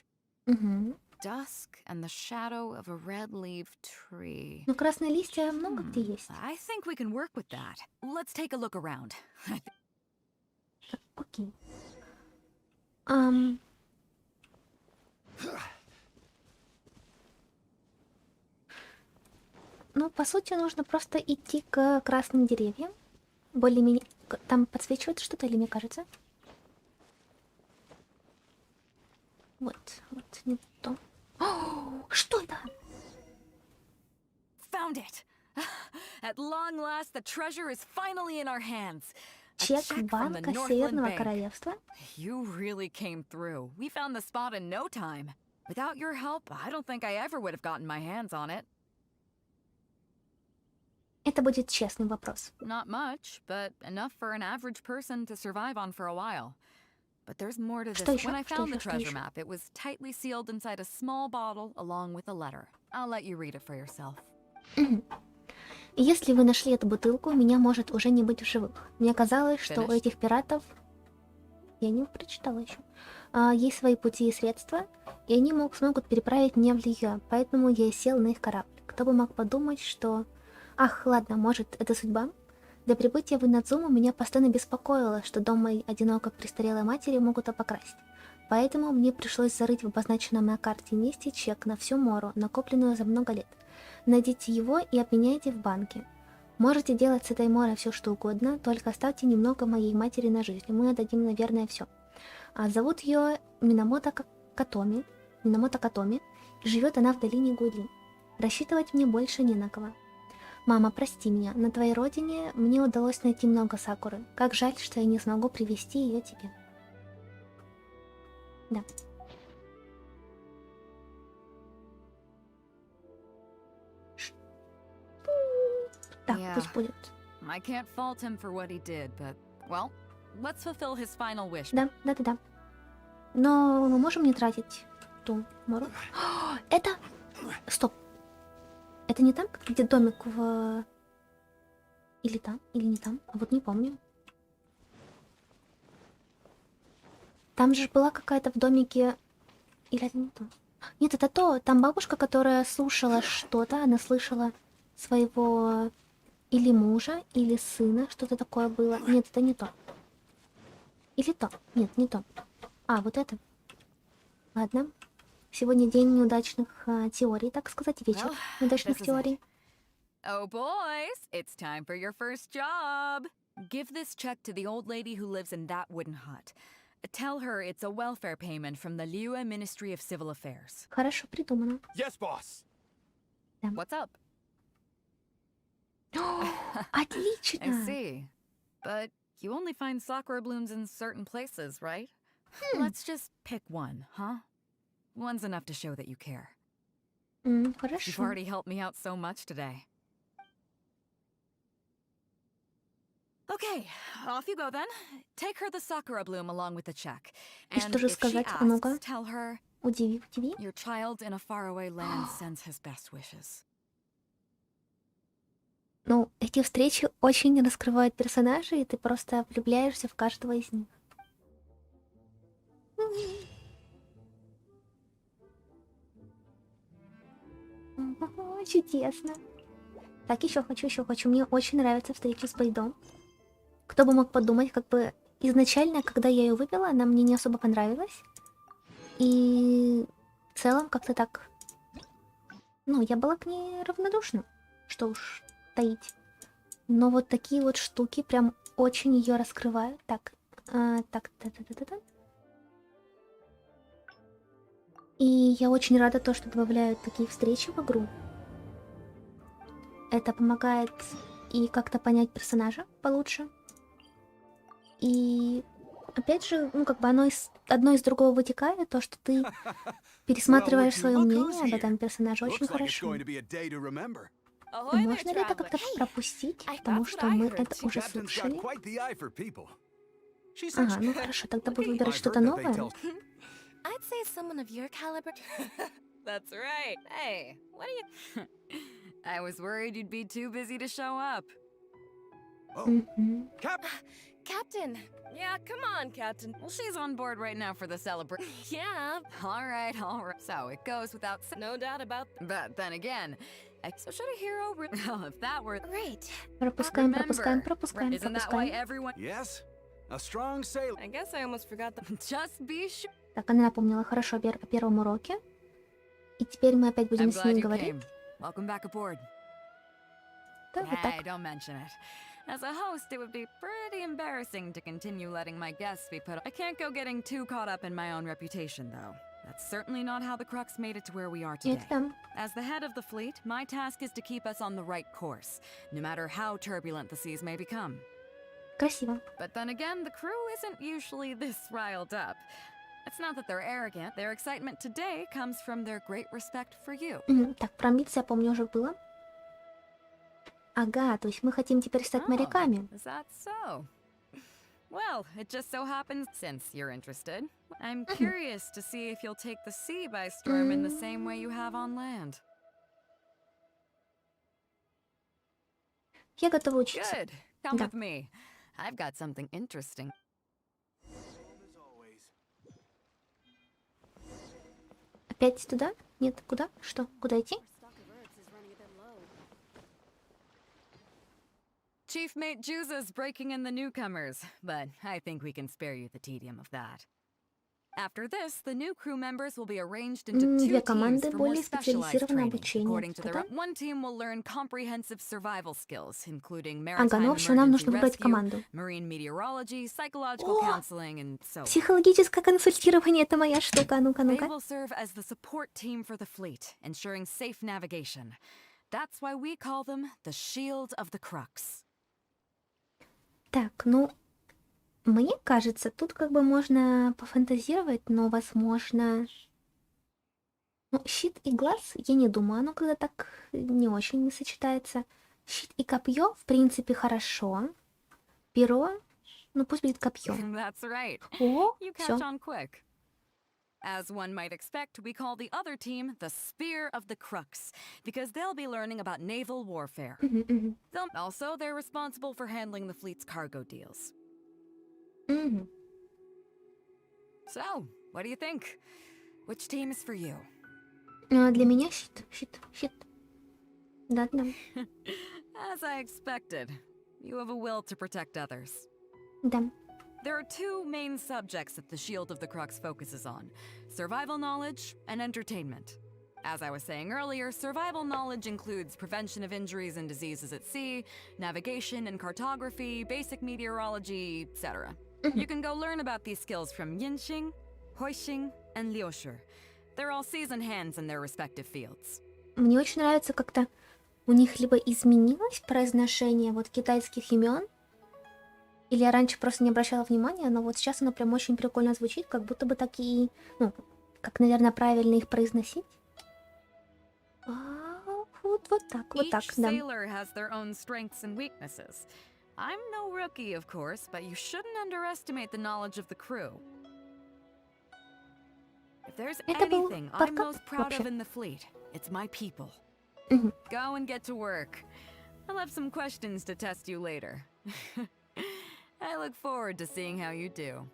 Угу. Dusk and the shadow of a red-leaved tree. Ну, красные листья много где есть. I think we can work with that. Let's take a look around. Окей. Ну, по сути, нужно просто идти к красным деревьям. Более-менее... Там подсвечивает что-то, или мне кажется? Вот, не то. О, что это? Found it! At long last, the treasure is finally in our hands. A Чек check from the Банка Northland Северного Bank. Королевства. You really came through. We found the spot in no time. Without your help, I don't think I ever would have gotten my hands on it. Это будет честный вопрос. Not much, but enough for an average person to survive on for a while. But there's more to Что this. еще? When I Что found the еще? Что treasure еще? map, it was tightly sealed inside a small bottle along with a letter. I'll let you read it for yourself. Мгм. Если вы нашли эту бутылку, меня может уже не быть в живых. Мне казалось, что у Finished? этих пиратов... Я не прочитала еще. Есть свои пути и средства, и они смогут переправить меня в Лига, поэтому я и сел на их корабль. Кто бы мог подумать, что... Ах, ладно, может, это судьба? До прибытия в Инадзуму меня постоянно беспокоило, что дом моей одиноко престарелой матери могут обокрасть. Поэтому мне пришлось зарыть в обозначенном на карте месте чек на всю мору, накопленную за много лет. Найдите его и обменяйте в банке. Можете делать с этой морой все что угодно, только оставьте немного моей матери на жизнь, мы отдадим, наверное, все. Зовут ее Минамото Катоми, и живет она в долине Гули. Рассчитывать мне больше не на кого. Мама, прости меня, на твоей родине мне удалось найти много сакуры. Как жаль, что я не смогу привести ее тебе. Да. Так, Yeah. пусть будет. I can't fault him for what he did, but, well, let's fulfill his final wish. Да. Но мы можем не тратить ту мору. Это... Стоп. Это не там, где домик в... Или там, или не там. А вот не помню. Там же была какая-то в домике... Или это не то? Нет, это то. Там бабушка, которая слушала что-то. Она слышала своего... Или мужа, или сына. Что-то такое было. Нет, это не то. Или то. Нет, не то. Вот это. Ладно. Сегодня день неудачных теорий, так сказать, вечер неудачных this is теорий. Oh, boys, it's time for your first job. Give this check to the old lady who lives in that wooden hut. Tell her it's a welfare payment from the Liu Ministry of Civil Affairs. Хорошо придумано. Yes, boss. What's up? I Отлично! see. But you only find sakura blooms in certain places, right? Let's just pick one, huh? One's enough to show that you care. You've Хорошо. already helped me out so much today. Okay, off you go then. Take her the sakura bloom along with the check. И And что же if she сказать? А ну-ка. asks, tell her Удиви. your child in a faraway land sends his best wishes. Ну, эти встречи очень раскрывают персонажей, и ты просто влюбляешься в каждого из них. Чудесно. Так, еще хочу. Мне очень нравится встреча с Байдом. Кто бы мог подумать, как бы изначально, когда я ее выпила, она мне не особо понравилась. И в целом как-то так... Ну, я была к ней равнодушна. Что уж таить. Но вот такие вот штуки прям очень ее раскрывают. Так. И я очень рада то, что добавляют такие встречи в игру. Это помогает и как-то понять персонажа получше. И опять же, ну как бы одно из другого вытекает, то, что ты пересматриваешь свое мнение об этом персонаже очень хорошо. Ahoy there, Можно ли это как-то traveler. пропустить, Hey, потому that's что what I мы heard это too. уже Captain's got слушали? quite the eye for people. Ага, ну хорошо, тогда буду выбирать I've что-то heard that they новое. tell I'd say someone of your caliber. That's right. Hey, what do you... I was worried you'd be too busy to show up. Мгм. Captain. Yeah, come on, Captain. Well, she's on board right now for the celebration. Yeah, All right. So it goes without saying. no doubt about that. But then again, so should a hero well, if that were Right. Пропускаем, Remember, пропускаем, пропускаем, isn't that why пропускаем. everyone Yes? A strong sailor. I guess I almost forgot the... just be sure? Так, она напомнила хорошо о первом уроке. И теперь мы опять будем I'm с glad ней you говорить. came. Welcome back aboard. Да, вот Hey, так. don't mention it. As a host, it would be pretty embarrassing to continue letting my guests be put. I can't go getting too caught up in my own reputation, though. That's certainly not how the Crux made it to where we are today. Это там. As the head of the fleet, my task is to keep us on the right course, no matter how turbulent the seas may become. Красиво. But then again, the crew isn't usually this riled up. It's not that they're arrogant. Their excitement today comes from their great respect for you. Так, про амбиции, я помню, уже было. Ага, то есть мы хотим теперь стать моряками. Is that so? Well, it just so happens, since you're interested, I'm curious to see if you'll take the sea by storm in the same way you have on land. Я готова учиться. Good. Come Да. with me. I've got something interesting. As always. Опять туда? Нет, куда? Что? Куда идти? Chief Mate Juza's breaking in the newcomers, but I think we can spare you the tedium of that. After this, the new crew members will be arranged into two Две teams команды for more более specialized специализированное training. обучение. According to Да-да. one team will learn comprehensive survival skills, including Ага, maritime ну в общем, нам emergency нужно выбрать rescue, команду. marine meteorology, psychological О! counseling, and so on. Психологическое консультирование — это моя штука. Ну-ка, They ну-ка. will serve as the support team for the fleet, ensuring safe navigation. That's why we call them the Shield of the Crux. Так, ну, мне кажется, тут как бы можно пофантазировать, но, возможно... Ну, щит и глаз, я не думаю, оно когда так не очень сочетается. Щит и копье, в принципе, хорошо. Перо, ну пусть будет копье. That's right. О, You все. catch on quick. As one might expect, we call the other team the Spear of the Crux, because they'll be learning about naval warfare. Also, they're responsible for handling the fleet's cargo deals. So, what do you think? Which team is for you? Для меня щит, щит, щит. Да. As I expected, you have a will to protect others. Да. There are two main subjects that the Shield of the Crux focuses on: survival knowledge and entertainment. As I was saying earlier, survival knowledge includes prevention of injuries and diseases at sea, navigation and cartography, basic meteorology, etc. You can go learn about these skills from Yinxing, Huixing, and Liushi. They're all seasoned hands in their respective fields. Мне очень нравится как-то у них либо изменилось произношение вот китайских имен, или я раньше просто не обращала внимания, но вот сейчас оно прям очень прикольно звучит, как будто бы такие, ну, как, наверное, правильно их произносить. Вот так, Each да. sailor has their own strengths and weaknesses. I'm no rookie, of course, but you shouldn't underestimate the knowledge of the crew. If there's Это был anything I'm подкат most proud of вообще. in the fleet, it's my people. Мгм. Go and get to work. I'll have some questions to test you later. I look forward to seeing how you do.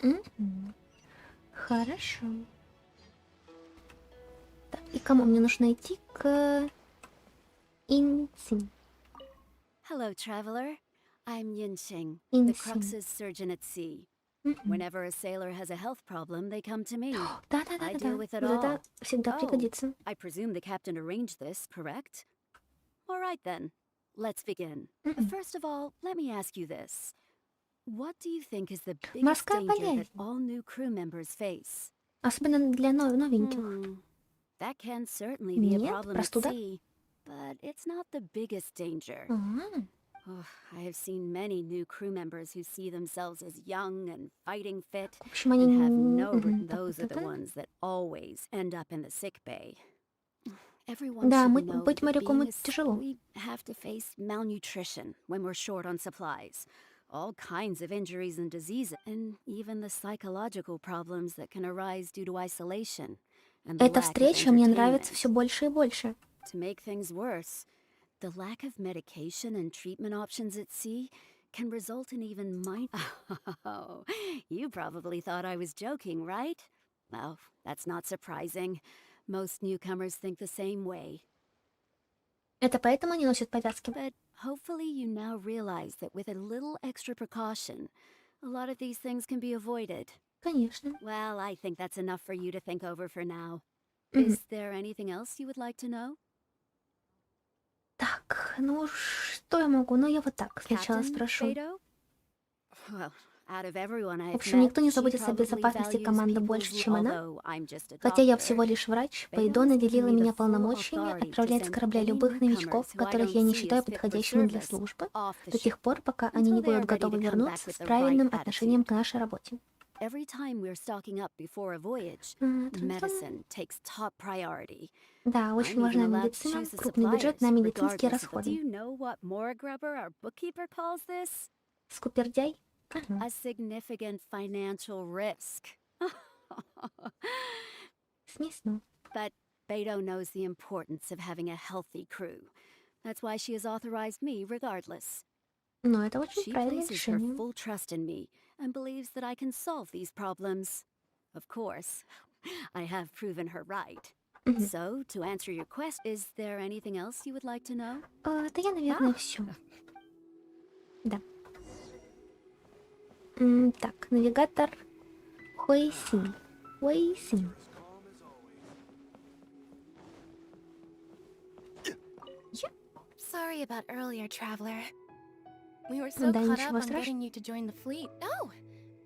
Мгм. Хорошо. Так, и кому мне нужно идти? К Инцин. Hello, traveler. I'm Yinxing, Yinxing. the Crux's surgeon at sea. Whenever a sailor has a health problem, they come to me. I Да. deal with it Вот all. это всегда Oh, пригодится. I presume the captain arranged this, correct? All right then, let's begin. First of all, let me ask you this. What do you think is the biggest Морская danger that болезнь. all new crew members face? Особенно для новеньких. That can certainly be a Нет, problem at простуда. sea, but it's not the biggest danger. А, Oh, I have seen many new crew members who see themselves as young and fighting fit, В общем, они... and have no Мгм, those are the так. ones that always end up in the sick bay. Everyone Да, should know быть that моряком being это a тяжело. we have to face malnutrition when we're short on supplies, all kinds of injuries and diseases, and even the psychological problems that can arise due to isolation and the Эта lack of встреча мне нравится entertainment. все больше и больше. To make things worse, the lack of medication and treatment options at sea can result in even Oh, you probably thought I was joking, right? Well, that's not surprising. Most newcomers think the same way. Это поэтому они носят повязки. But hopefully you now realize that with a little extra precaution, a lot of these things can be avoided. Конечно. Well, I think that's enough for you to think over for now. Мгм. Is there anything else you would like to know? Так, ну что я могу? Ну я вот так сначала Captain спрошу. Beto? Well, out of everyone В I've общем, никто не met, she заботится о probably безопасности values команды people's больше, l- чем она. although I'm just a Хотя я doctor. всего лишь врач, Beto Пейдо has наделила given me меня the full полномочиями authority to отправлять с send корабля any любых новичков, newcomers who I которых don't я не see считаю as fit for подходящими для service службы, off the до тех ship пор, пока они не until they are будут ready готовы to come back вернуться with с the right правильным отношением attitude. к нашей работе. Every time we're stocking up before a voyage, Трум-трум. medicine takes top priority. Да, очень I'm even важна allowed to медицина, choose the крупный бюджет на suppliers, медицинские regardless of it. Do расходы. you know what Morgrubber, our bookkeeper, calls this? Скупердяй? Ага. A significant financial risk. Смешно. But Beto knows the importance of having a healthy crew. That's why she has authorized me regardless. Но это очень She правильное places her решение. full trust in me and believes that I can solve these problems. Of course, I have proven her right. Мгм. So, to answer your question, is there anything else you would like to know? Да я, наверное, все. Да. Так, навигатор Хуэйсин. Хуэйсин. Sorry about earlier, traveler. We were so Да, caught ничего up on страшного. getting you to join the fleet. Oh!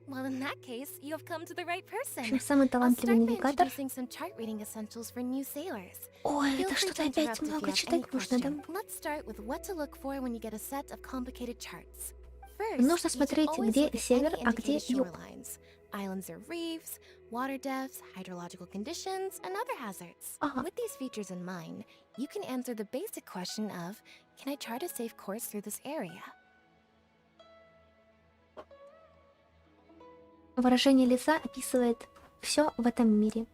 Well, in that case, you have come to the right В person. общем, самый I'll талантливый start by навигатор. introducing some chart reading essentials for new sailors. Ой, Feel это free что-то to опять interrupt if you много have any читать нужно, да? question. Let's start with what to look for when you get a set of complicated charts. First, Нужно you should смотреть, always где look at север, any а где indicated юг. shorelines. Islands or reefs, water depths, hydrological conditions, and other hazards. Ага. With these features in mind, you can answer the basic question of, can I chart a safe course through this area? Выражение лица описывает все в этом мире.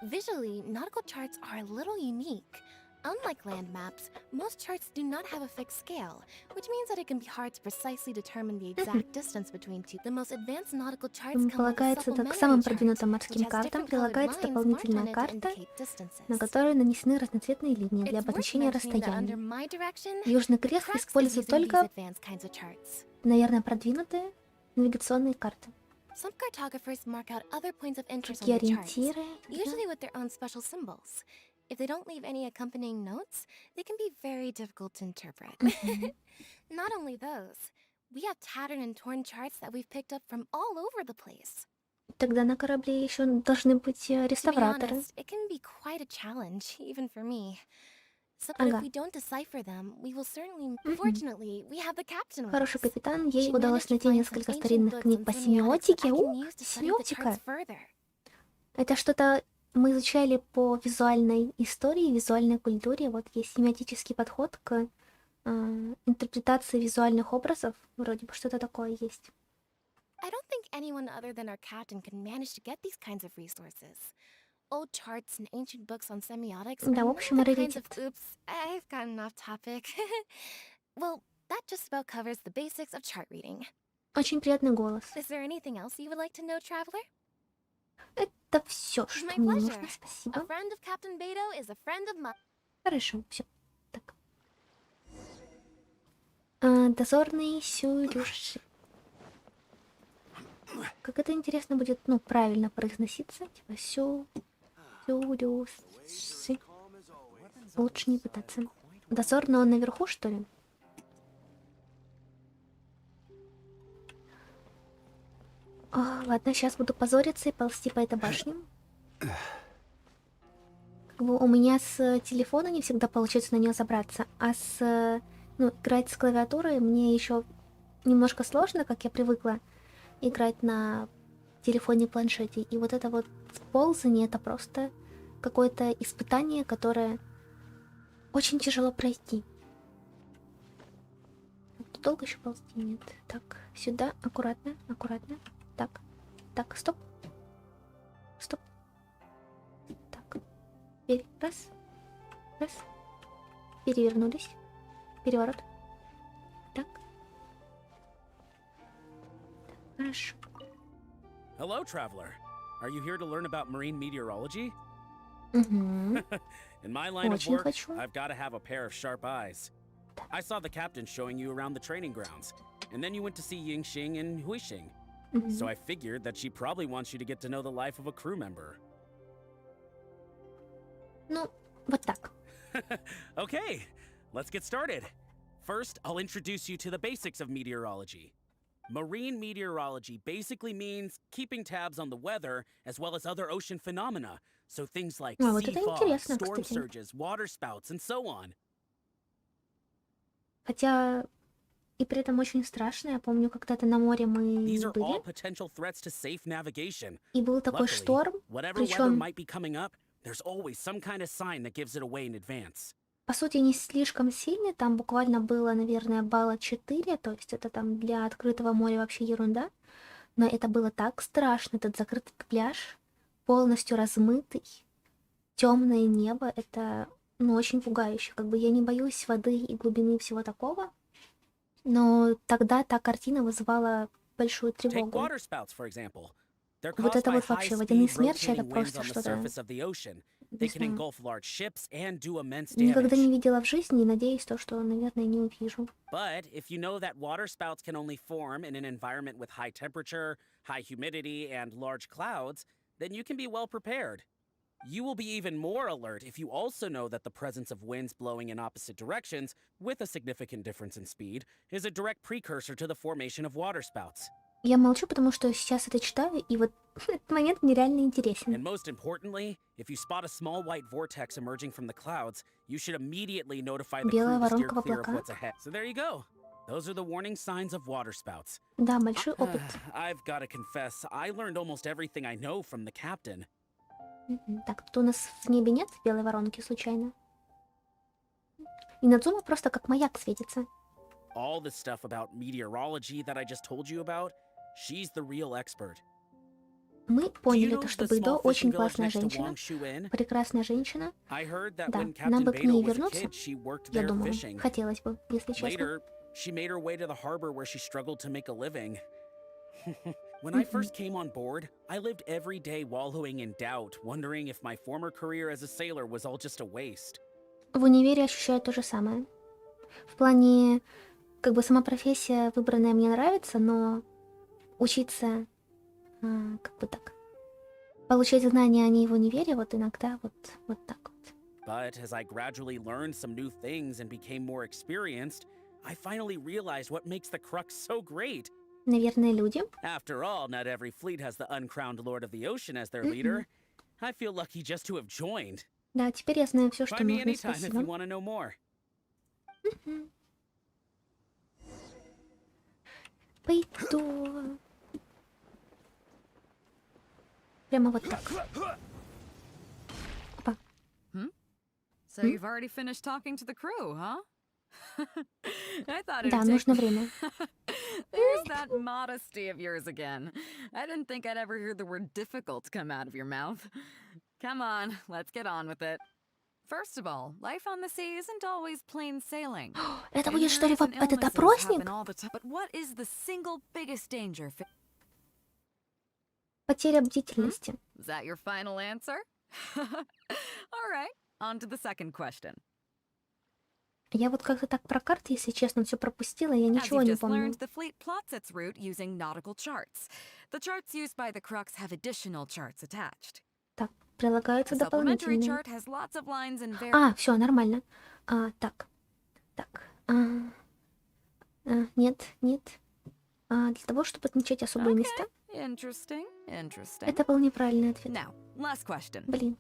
Visually, nautical charts are a little unique. Unlike land maps, most charts do not have a fixed scale, which means that it can be hard to precisely determine the exact distance between two. The most advanced nautical charts come with a Полагается, к supplementary самым chart, продвинутым which морским has картам different colored прилагается lines дополнительная marked on it to карта, indicate distances. на которой нанесены разноцветные линии для It's worth обозначения mentioning that under расстояний. my direction, Южный the крест crux is использует using these только, advanced kinds of charts. наверное, продвинутые навигационные карты. Some cartographers mark out other points of interest on Какие their charts, ориентиры? usually with their own special symbols. If they don't leave any accompanying notes, they can be very difficult to interpret. Not only those, we have tattered and torn charts that we've picked up from all over the place. Тогда на корабле еще должны быть To be реставраторы. honest, it can be quite a challenge, even for me. So, but if Ага. we don't decipher them, we will certainly... Fortunately, we have the captain with Хороший us. капитан, ей She удалось managed to найти find some несколько ancient старинных books книг and по semiotics that семиотике. I can Ух, use to study the семиотика. charts further. Это что-то мы изучали по визуальной истории, визуальной культуре. Вот есть семиотический подход к интерпретации визуальных образов. Вроде бы что-то такое есть. I don't think anyone other than our captain could manage to get these kinds of resources. Old charts and ancient books on semiotics Да, are в not общем, the kinds раритет. of... Oops, I've gotten off topic. Well, that just about covers the basics of chart reading. Очень приятный голос. Is there anything else you would like to know, traveler? Это все, что My мне pleasure. нужно. A Спасибо. friend of Captain Beto is a friend of mine. Хорошо, все. Так. Дозорный сюрюши. Как это интересно будет, ну, правильно произноситься. Типа сюрюши. Лучше не пытаться. Дозорный он наверху, что ли? Ладно, сейчас буду позориться и ползти по этой башне. Как бы у меня с телефона не всегда получается на нее забраться, а играть с клавиатурой мне еще немножко сложно, как я привыкла играть на телефоне планшете. И вот это вот ползание, это просто какое-то испытание, которое очень тяжело пройти. долго еще ползти? Нет. Так, сюда, аккуратно, аккуратно. Так, так, стоп. Стоп. Так. Раз. Раз. Перевернулись. Переворот. Так. Хорошо. Hello, traveler. Are you here to learn about marine meteorology? Угу. In my line of Очень work, хочу. I've got to have a pair of sharp eyes. I saw the captain showing you around the training grounds, and then you went to see Yingxing and Huixing. So I figured that she probably wants you to get to know the life of a crew member. Ну, вот так. Okay, let's get started. First, I'll introduce you to the basics of meteorology. Marine meteorology basically means keeping tabs on the weather as well as other ocean phenomena. So things like вот sea это fog, интересно, storm кстати. surges, water spouts, and so on. Хотя и при этом очень страшно. Я помню, когда-то на море мы These are all были, potential threats to safe navigation. и был такой Luckily, шторм, whatever weather причем, might be coming up, there's always some kind of sign that gives it away in advance. по сути, не слишком сильный. Там буквально было, наверное, балла 4, то есть это там для открытого моря вообще ерунда. Но это было так страшно, этот закрытый пляж, полностью размытый, темное небо. Это, ну, очень пугающе. Как бы я не боюсь воды и глубины и всего такого, но тогда та картина вызывала большую Take тревогу. water spouts, for example. They're Вот caused это by вот вообще водяные high-speed смерчи, это rotating winds просто on the что-то, surface of the ocean. не They can знаю. engulf large ships and do immense Никогда не damage. видела в жизни и надеюсь, то, что, наверное, не увижу. But if you know that water spouts can only form in an environment with high temperature, high humidity, and large clouds, then you can be well prepared. You will be even more alert if you also know that the presence of winds blowing in opposite directions, with a significant difference in speed, is a direct precursor to the formation of water spouts. Я молчу, потому что сейчас это читаю, и вот этот момент мне реально интересен. And most importantly, if you spot a small white vortex emerging from the clouds, you should immediately notify the Белая crew to steer воронка в clear of облаках. what's ahead. So there you go. Those are the warning signs of water spouts. Да, большой опыт. I've got to confess, I learned almost everything I know from the captain. Так, тут у нас в небе нет белой воронки случайно? И Надзума просто как маяк светится. All the stuff about meteorology that I just told you about, she's the real expert. Мы Do you поняли know то, the что small Бэйдо fishing очень village классная next to женщина, Wangshu-in? прекрасная женщина. I heard that Да, when нам Captain бы к ней Beidou was a вернуться, kid, she worked я there думаю. fishing. Хотелось бы, если честно. Later, she made her way to the harbor where she struggled to make a living. When I first came on board, I lived every day wallowing in doubt, wondering if my former career as a sailor was all just a waste. В универе ощущаю то же самое. В плане, как бы сама профессия выбранная мне нравится, но учиться, как бы так, получать знания о ней в универе, вот иногда вот так вот. But as I gradually learned some new things and became more experienced, I finally realized what makes the Crux so great. Наверное, люди. After all, not every fleet has the uncrowned Lord of the Ocean as their leader. I feel lucky just to have joined. Да, теперь я знаю все, что Find me нужно, anytime if you спасибо. want to know more. Пойду. Прямо вот так. Опа. So you've already finished talking to the crew, huh? I thought Да, it'd take... нужно время. There's that modesty of yours again. I didn't think I'd ever hear the word difficult come out of your mouth. Come on, let's get on with it. First of all, life on the sea isn't always plain sailing. Это будет, что ли, Injuries and этот illnesses опросник? happen all the time. But what is the single biggest danger? Потеря бдительности. Is that your final answer? All right, on to the second question. Я вот как-то так про карты, если честно, все пропустила, я As ничего you've не just помню. learned, the fleet plots its route using nautical charts. The charts used by the Crux have additional charts attached. Так, прилагаются The supplementary дополнительные. chart has lots of lines and Все, нормально. Так. Нет. Для того, чтобы отмечать особые места. Interesting. Это был неправильный ответ. Now, last question. Блин.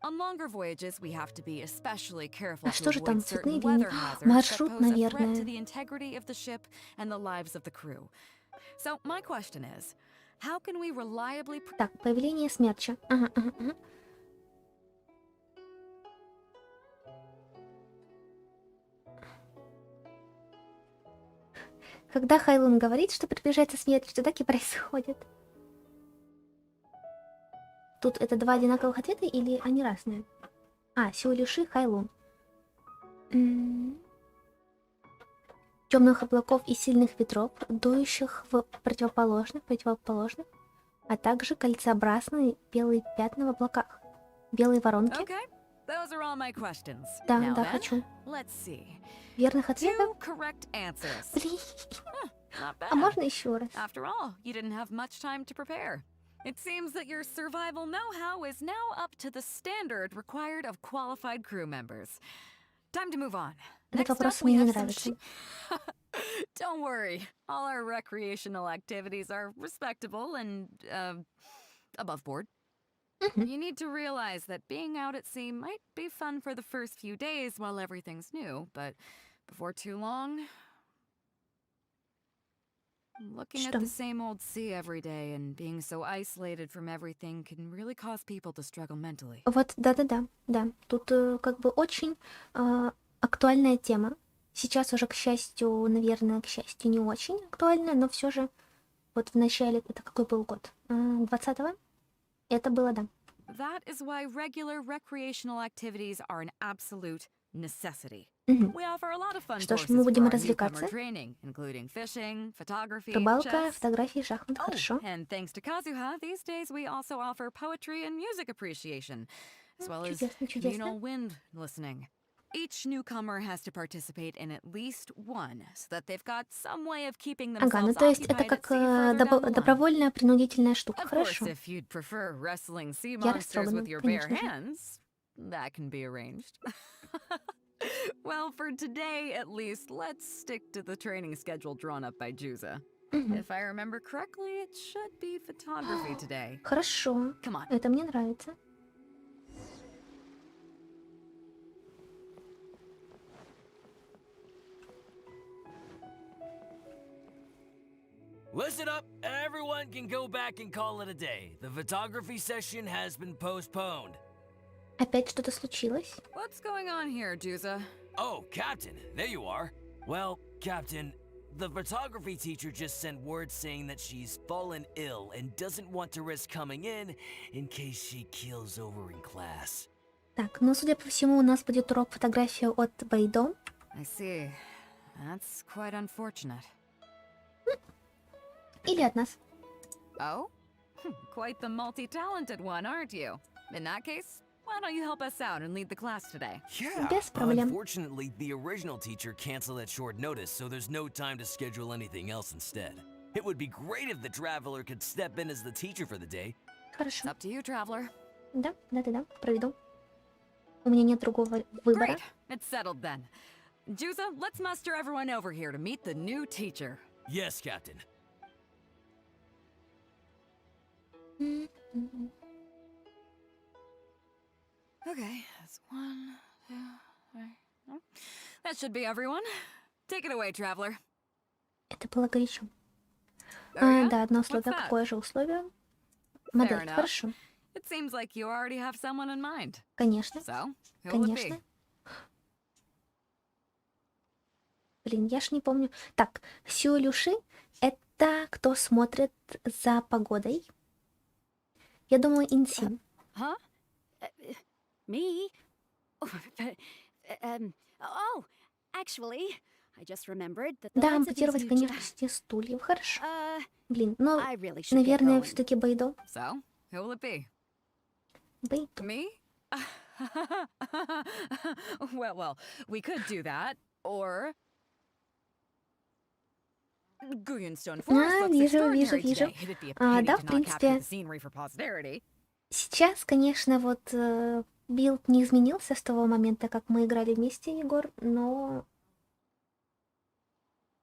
On longer voyages, we have to be especially careful А to что же там, avoid certain цветные линии? weather hazards that Маршрут, pose a threat to наверное. the integrity of the ship and the lives of the crew. So, my question is, how can we reliably... Так, появление смерча. Ага. Когда Хайлун говорит, что приближается смерть, что так и происходит. Тут это два одинаковых ответа или они разные? А, Сюлюши, Хайлун. Темных облаков и сильных ветров, дующих в противоположных, а также кольцеобразные белые пятна в облаках. Белые воронки. Okay, those are all my questions. Да, Now да, then, хочу. let's see. Верных ответов? Two correct answers. Блин. Not А bad. можно еще раз? After all, you didn't have much time to prepare. It seems that your survival know-how is now up to the standard required of qualified crew members. Time to move on. Этот Next вопрос up, we мне не have some нравится. Don't worry. All our recreational activities are respectable and, above board. You need to realize that being out at sea might be fun for the first few days while everything's new, but before too long, looking at the same old sea every day and being so isolated from everything can really cause people to struggle mentally. Вот, да. Тут как бы очень актуальная тема. Сейчас уже, к счастью, наверное, не очень актуальная, но все же вот в начале, это какой был год? 20-го? Это было, да. That is why regular recreational activities are an absolute necessity. We offer a lot of fun Что ж, courses мы будем for our развлекаться. newcomer training, including fishing, photography, Рыбалка, chess. фотографии, шахмат, хорошо. And thanks to Kazuha, these days we also offer poetry and music appreciation, as well as Чудесно, communal чудесно. wind listening. Each newcomer has to participate in at least one, so that they've got some way of keeping Ага, ну themselves то есть это occupied at как sea further down the line. добровольная принудительная штука, Of course, хорошо. if you'd prefer wrestling sea Я monsters расстроена, with your bare конечно же. hands, that can be arranged. Well, for today at least, let's stick to the training schedule drawn up by Juza. If I remember correctly, it should be photography today. Хорошо, Come on. это мне нравится. Listen up, everyone can go back and call it a day. The photography session has been postponed. Опять что-то случилось? What's going on here, Juza? Oh, Captain, there you are. Well, Captain, the photography teacher just sent word saying that she's fallen ill and doesn't want to risk coming in case she keels over in class. Так, ну, судя по всему, у нас будет урок фотографии от Бэйдо. I see. That's quite unfortunate. Или от нас. Oh? Quite the multi-talented one, aren't you? In that case, why don't you help us out and lead the class today? Yeah, Без проблем. unfortunately, the original teacher canceled at short notice, so there's no time to schedule anything else instead. It would be great if the traveler could step in as the teacher for the day. Хорошо. It's up to you, traveler. Да, проведу. У меня нет другого выбора. Great. It's settled then. Juza, let's muster everyone over here to meet the new teacher. Yes, Captain. Okay, that's 1, 2, 3. That should be everyone. Take it away, traveler. Это было горячо. Oh, yeah? Да, одно What's условие. that? Какое же условие? Fair Модель, enough. хорошо. It seems like you already have someone in mind. Конечно, So, who will it be? конечно. Блин, я ж не помню. Так, Сюлюши — это кто смотрит за погодой. Я думаю, Инсин. Huh? Me? Oh, actually, I just remembered that the Да, lads of these ампутировать, new конечно, все стульев, хорошо. Блин, но, I really should get наверное, going. все-таки Бэйдо. So, who will it be? Бэйдо. Me? Well, we could do that, or... Guyenstone Forest looks вижу. extraordinary today. It'd be a pity Да, to в not capture принципе, the scenery for posterity. сейчас, конечно, вот билд не изменился с того момента, как мы играли вместе, Егор, но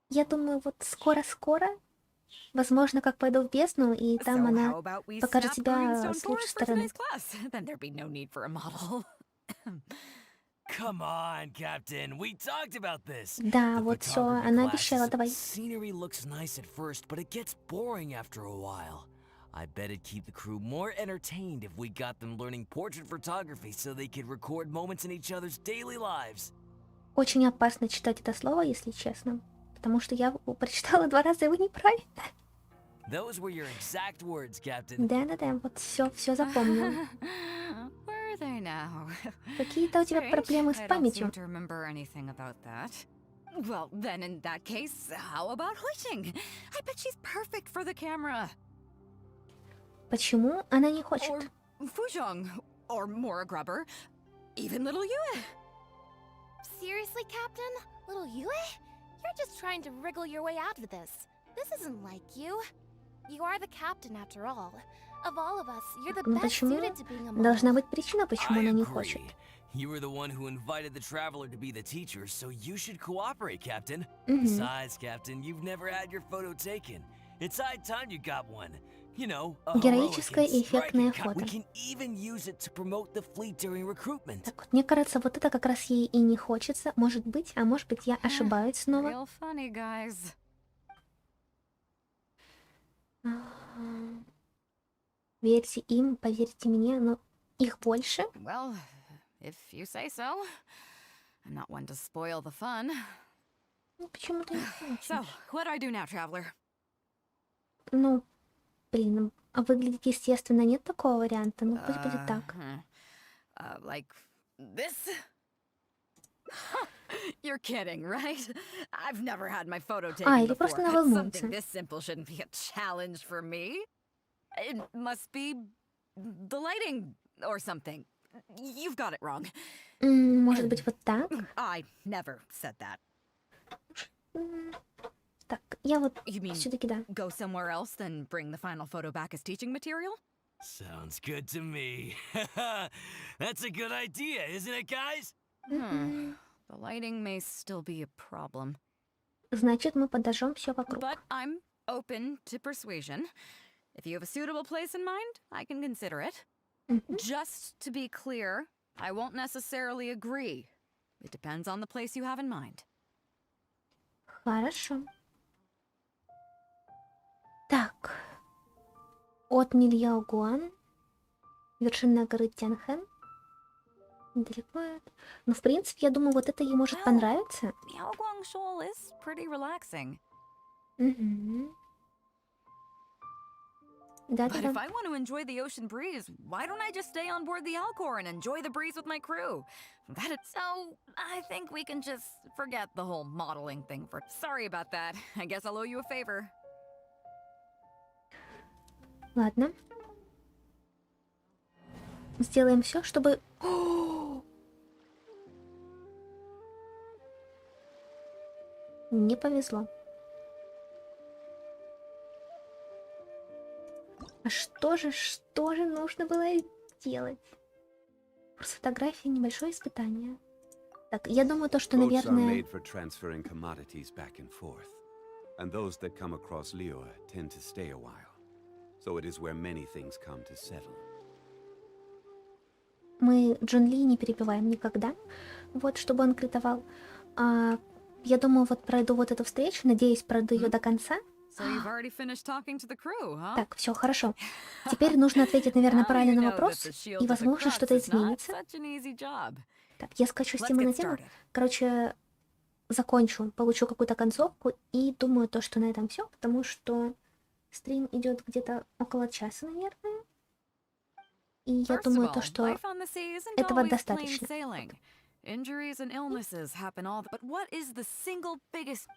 я думаю, вот скоро-скоро, возможно, как пойду в бездну, и там So она how about we покажет snap себя Guyenstone с лучшей Forest for стороны. today's class? Then there'd be no need for a model. Come on, Captain. We talked about this. Да, The вот все, photography она class обещала, is- давай. Scenery looks nice at first, but it gets boring after a while. I bet it'd keep the crew more entertained if we got them learning portrait photography so they could record moments in each other's daily lives. Очень опасно читать это слово, если честно, потому что я прочитала 2 раза его неправильно. Those were your exact words, Captain. Да-да-да, вот все запомнил. Where are they now? Какие-то у тебя Strange. проблемы с I don't памятью. seem to remember anything about that. Well, then in that case, how about Huixing? I bet she's perfect for the camera. Почему она не хочет? Or Fuzhong, or Mora Grubber, even little Yue. Seriously, Captain? Little Yue? You're just trying to wriggle your way out of this. This isn't like you. You are the captain after all. Of all of us, you're the Ну best почему? suited to being a model. Должна быть причина, почему I она не agree. хочет. You were the one who invited the traveler to be the teacher, so you should cooperate, Captain. Мгм. Besides, Captain, you've never had your photo taken. It's high time you got one. You know, a Героическое и heroic and эффектное striking фото. We can even use it to promote the fleet during recruitment. Так вот, мне кажется, вот это как раз ей и не хочется. Может быть, а может быть, я ошибаюсь снова. Real funny, guys. Верьте им, поверьте мне, но их больше. Well, if you say so. I'm not one to spoil the fun. Ну, почему-то не So, хочешь. what do I do now, traveler? Ну, блин, а выглядит естественно, нет такого варианта. Ну, пусть будет так. Like this? You're kidding, right? I've never had my photo taken или before. просто на волнуется. Something this simple shouldn't be a challenge for me. It must be the lighting or something. You've got it wrong. Может быть, вот так? I never said that. Так, я вот You mean все-таки да. go somewhere else, then bring the final photo back as teaching material? Sounds good to me. That's a good idea, isn't it, guys? The lighting may still be a problem. Значит, мы подожжем все вокруг. But I'm open to persuasion. If you have a suitable place in mind, I can consider it. Just to be clear, I won't necessarily agree. It depends on the place you have in mind. Хорошо. Так. От Нильяогуан. Вершина горы Тянхэн. Далеко это. Ну, в принципе, я думаю, вот это ей может понравиться. Yaoguang Shoal is pretty relaxing. Угу. But if I want to enjoy the ocean breeze, why don't I just stay on board the Alcor and enjoy the breeze with my crew? So, I think we can just forget the whole modeling thing for... Sorry about that. I guess I'll owe you a favor. Ладно. Сделаем все, чтобы... Не повезло. А что же нужно было делать? Курс фотографии, небольшое испытание. Так, я думаю, то, что, Boats are наверное... made for transferring commodities back and forth, and those that come across Liyue tend to stay a while. So it is where many things come to settle. Мы Джун Ли не перебиваем никогда. Вот, чтобы он критовал. Я думаю, вот пройду вот эту встречу, надеюсь, пройду ее до конца. So you've already finished talking to the crew, huh? Так, все хорошо. Теперь нужно ответить, наверное, правильно на вопрос, и, возможно, что-то изменится. Так, я скачу с темы на тему. Короче, закончу, получу какую-то концовку, и думаю то, что на этом все, потому что стрим идет где-то около часа, наверное. И я думаю то, что этого достаточно. Injuries and illnesses happen all but what is the single biggest...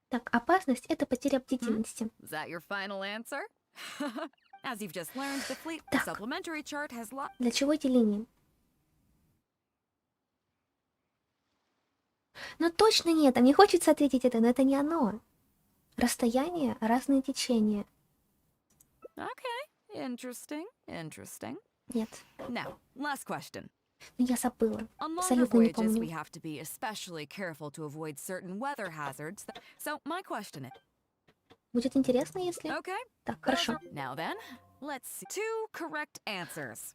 Так, опасность — это потеря бдительности. Is that your final answer? As you've just learned, the fleet supplementary chart has Для чего эти линии? Ну точно нет, а мне хочется ответить это, но это не оно. Расстояние, разные течения. Okay, interesting. Нет. Now, last question. Я забыла. On longer Абсолютно не voyages, we помню. have to be especially careful to avoid certain weather hazards. So, my question is... Будет интересно, если... Okay. Так, хорошо. Now then, let's see. 2 correct answers.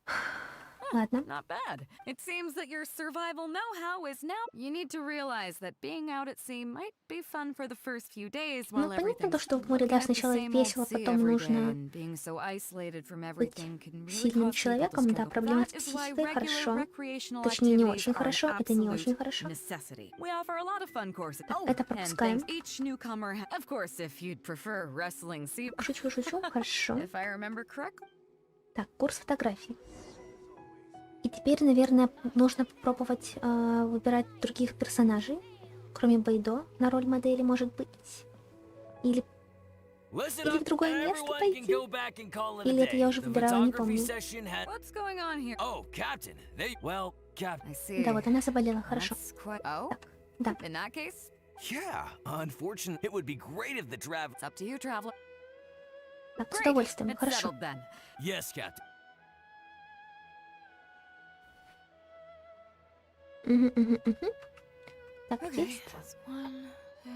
Ладно. Not bad. It seems that your survival know-how is now. You need to realize that being out at sea might be fun for the first few days while Ну, понятно everything's то, что в море, да, сначала весело, потом нужно being so isolated from быть everything can really сильным cause people to человеком, да, struggle. проблемы с That is why психикой, regular хорошо. recreational Точнее, не activities очень are an хорошо, это не очень absolute хорошо. necessity. We offer a lot of fun courses. Это and пропускаем. things each newcomer of course, if you'd prefer wrestling, see. Шучу, хорошо. If I remember correctly. Так, курс фотографий. И теперь, наверное, нужно попробовать выбирать других персонажей, кроме Байдо, на роль модели, может быть. Или в другое место пойти. Или это я уже выбирала, не помню. What's going on here? Oh, Captain. Well, Captain. I see. Да, вот она заболела, хорошо. Oh, да. In that case, Yeah, unfortunately, it would be great if the travel. it's up to you, traveler. Так, с удовольствием, It's хорошо. settled then. Yes, Captain. Так, Okay, есть. that's one, two,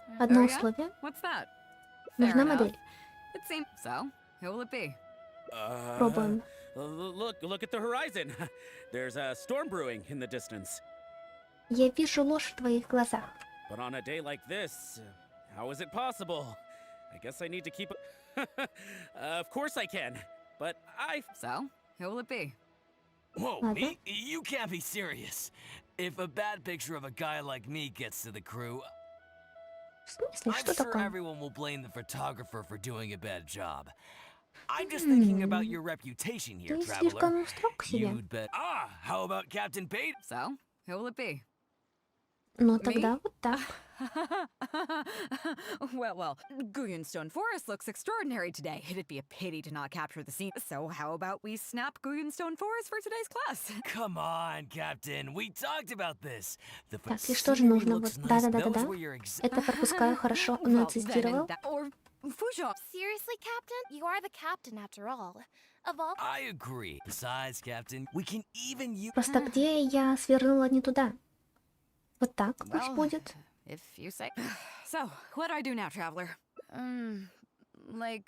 three. Одно Oh, yeah? условие. What's that? Нужна Fair enough. модель. It seems so. Who will it be? Пробуем. Look at the horizon. There's a storm brewing in the distance. Я вижу ложь в твоих глазах. But on a day like this, how is it possible? I guess I need to keep. Of course I can, but I. So, who will it be? Whoa, Ладно. me? You can't be serious. If a bad picture of a guy like me gets to the crew, В смысле, I'm что sure такое? everyone will blame the photographer for doing a bad job. I'm just thinking about your reputation here, Ты traveler. слишком строг к себе. You'd bet. Ah, how about Captain Pate? So, who will it be? Ну, тогда вот так. Well, Guyunstone Forest looks extraordinary today. It'd be a pity to not capture the scene. So how about we snap Guyunstone Forest for today's class? Come on, Captain. We talked about this. The Так, и что же нужно? Вот, да-да-да-да-да. Those were your Это пропускаю, хорошо. Он цитировал. Or Fujo. Seriously, Captain? You are the captain after all. Of all. I agree. Besides, Captain, we can even use. Просто где я свернула не туда? Вот так пусть Well, будет. if you say. So, what do I do now, traveler? Like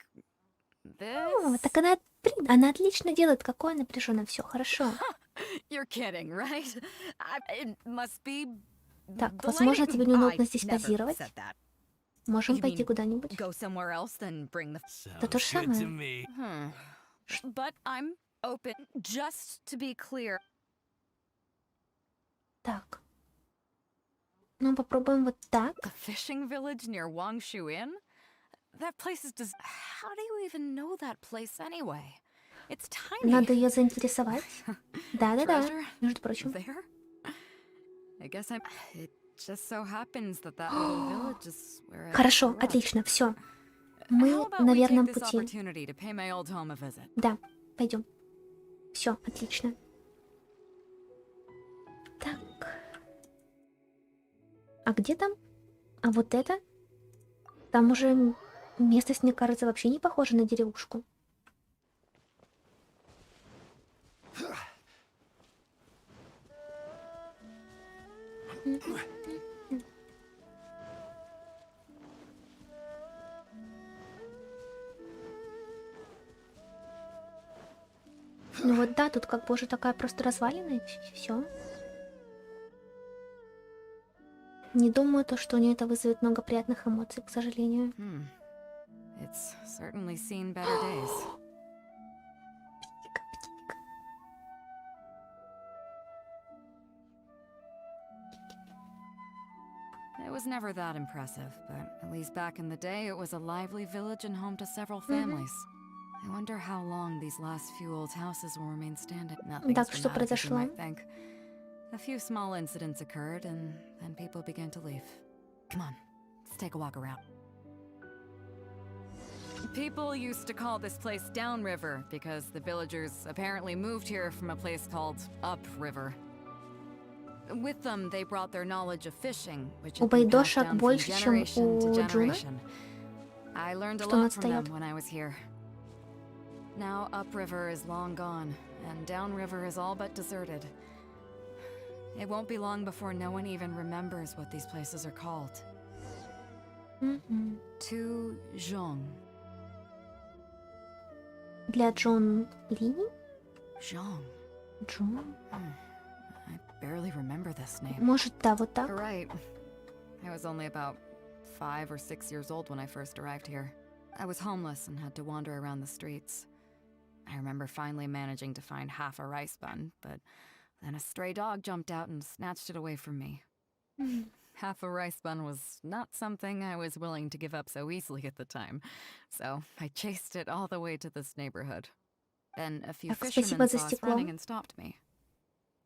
this? О, так она отлично делает. Какое напряженно все, хорошо. You're kidding, right? It must be. Так, the возможно, lighting. тебе неудобно I здесь never позировать. said that. Можем You пойти mean куда-нибудь. Go somewhere else, then bring the. Да то же Sounds good to самое. me. But I'm open. Just to be clear. Так. Ну, попробуем вот так. The fishing village near Wangshu Inn? That place is just. How do you even know that place anyway? It's tiny. Надо ее заинтересовать. Да-да-да, Treasure? между прочим. There? I guess I'm. It just so happens that that little village is where I Хорошо, grew up. отлично, все. How Мы about на we верном take this пути. opportunity to pay my old home a visit? Да, пойдем. Все, отлично. Так. А где там? А вот это? Там уже местность, мне кажется, вообще не похожа на деревушку. Ну вот да, тут как бы уже такая просто развалина, и все. Не думаю, то, что у нее это вызовет много приятных эмоций, к сожалению. It's certainly seen better days. It was never that impressive, but at least back in the day, it was a lively village and home to several families. I wonder how long these last few old houses will remain standing. Nothing Так, что произошло? might think. A few small incidents occurred, and then people began to leave. Come on, let's take a walk around. People used to call this place Downriver because the villagers apparently moved here from a place called Upriver. With them, they brought their knowledge of fishing, which У had been Байдо passed шаг down from больше, чем generation to у Джуна. generation. I learned a Что он lot from them отстает. when I was here. Now Upriver is long gone, and Downriver is all but deserted. It won't be long before no one even remembers what these places are called. To Zhong. Для Джон Ли? Zhong. Джон? I barely remember this name. Может, да, вот так? Right. I was only about 5 or 6 years old when I first arrived here. I was homeless and had to wander around the streets. I remember finally managing to find half a rice bun, but then a stray dog jumped out and snatched it away from me. Half a rice bun was not something I was willing to give up so easily at the time, so I chased it all the way to this neighborhood. Then a few fishermen saw us running and stopped me.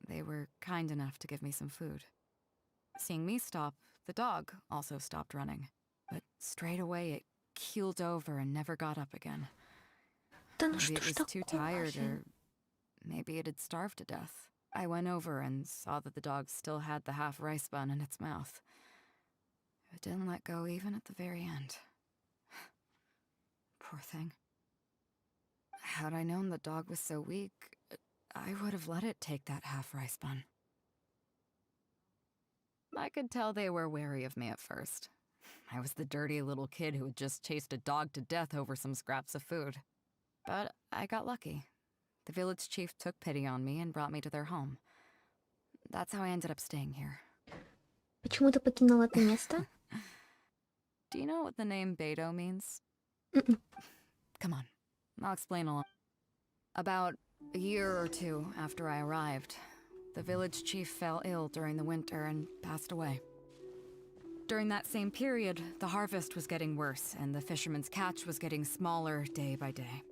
They were kind enough to give me some food. Seeing me stop, the dog also stopped running, but straight away it keeled over and never got up again. Maybe it was too tired, or maybe it had starved to death. I went over and saw that the dog still had the half rice bun in its mouth. It didn't let go even at the very end. Poor thing. Had I known the dog was so weak, I would have let it take that half rice bun. I could tell they were wary of me at first. I was the dirty little kid who had just chased a dog to death over some scraps of food. But I got lucky. The village chief took pity on me and brought me to their home. That's how I ended up staying here. Почему ты покинула это место? Do you know what the name Beto means? Come on, I'll explain along. About a year or two after I arrived, the village chief fell ill during the winter and passed away. During that same period, the harvest was getting worse and the fishermen's catch was getting smaller day by day.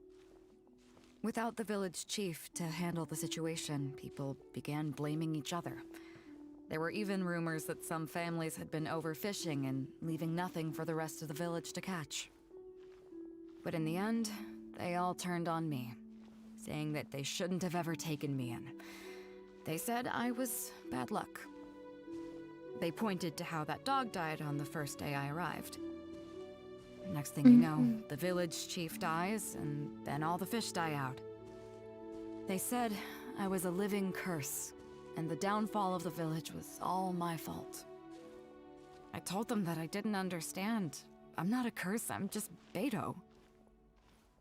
Without the village chief to handle the situation, people began blaming each other. There were even rumors that some families had been overfishing and leaving nothing for the rest of the village to catch. But in the end, they all turned on me, saying that they shouldn't have ever taken me in. They said I was bad luck. They pointed to how that dog died on the first day I arrived. Next thing you know, the village chief dies, and then all the fish die out. They said I was a living curse, and the downfall of the village was all my fault. I told them that I didn't understand. I'm not a curse, I'm just Beto.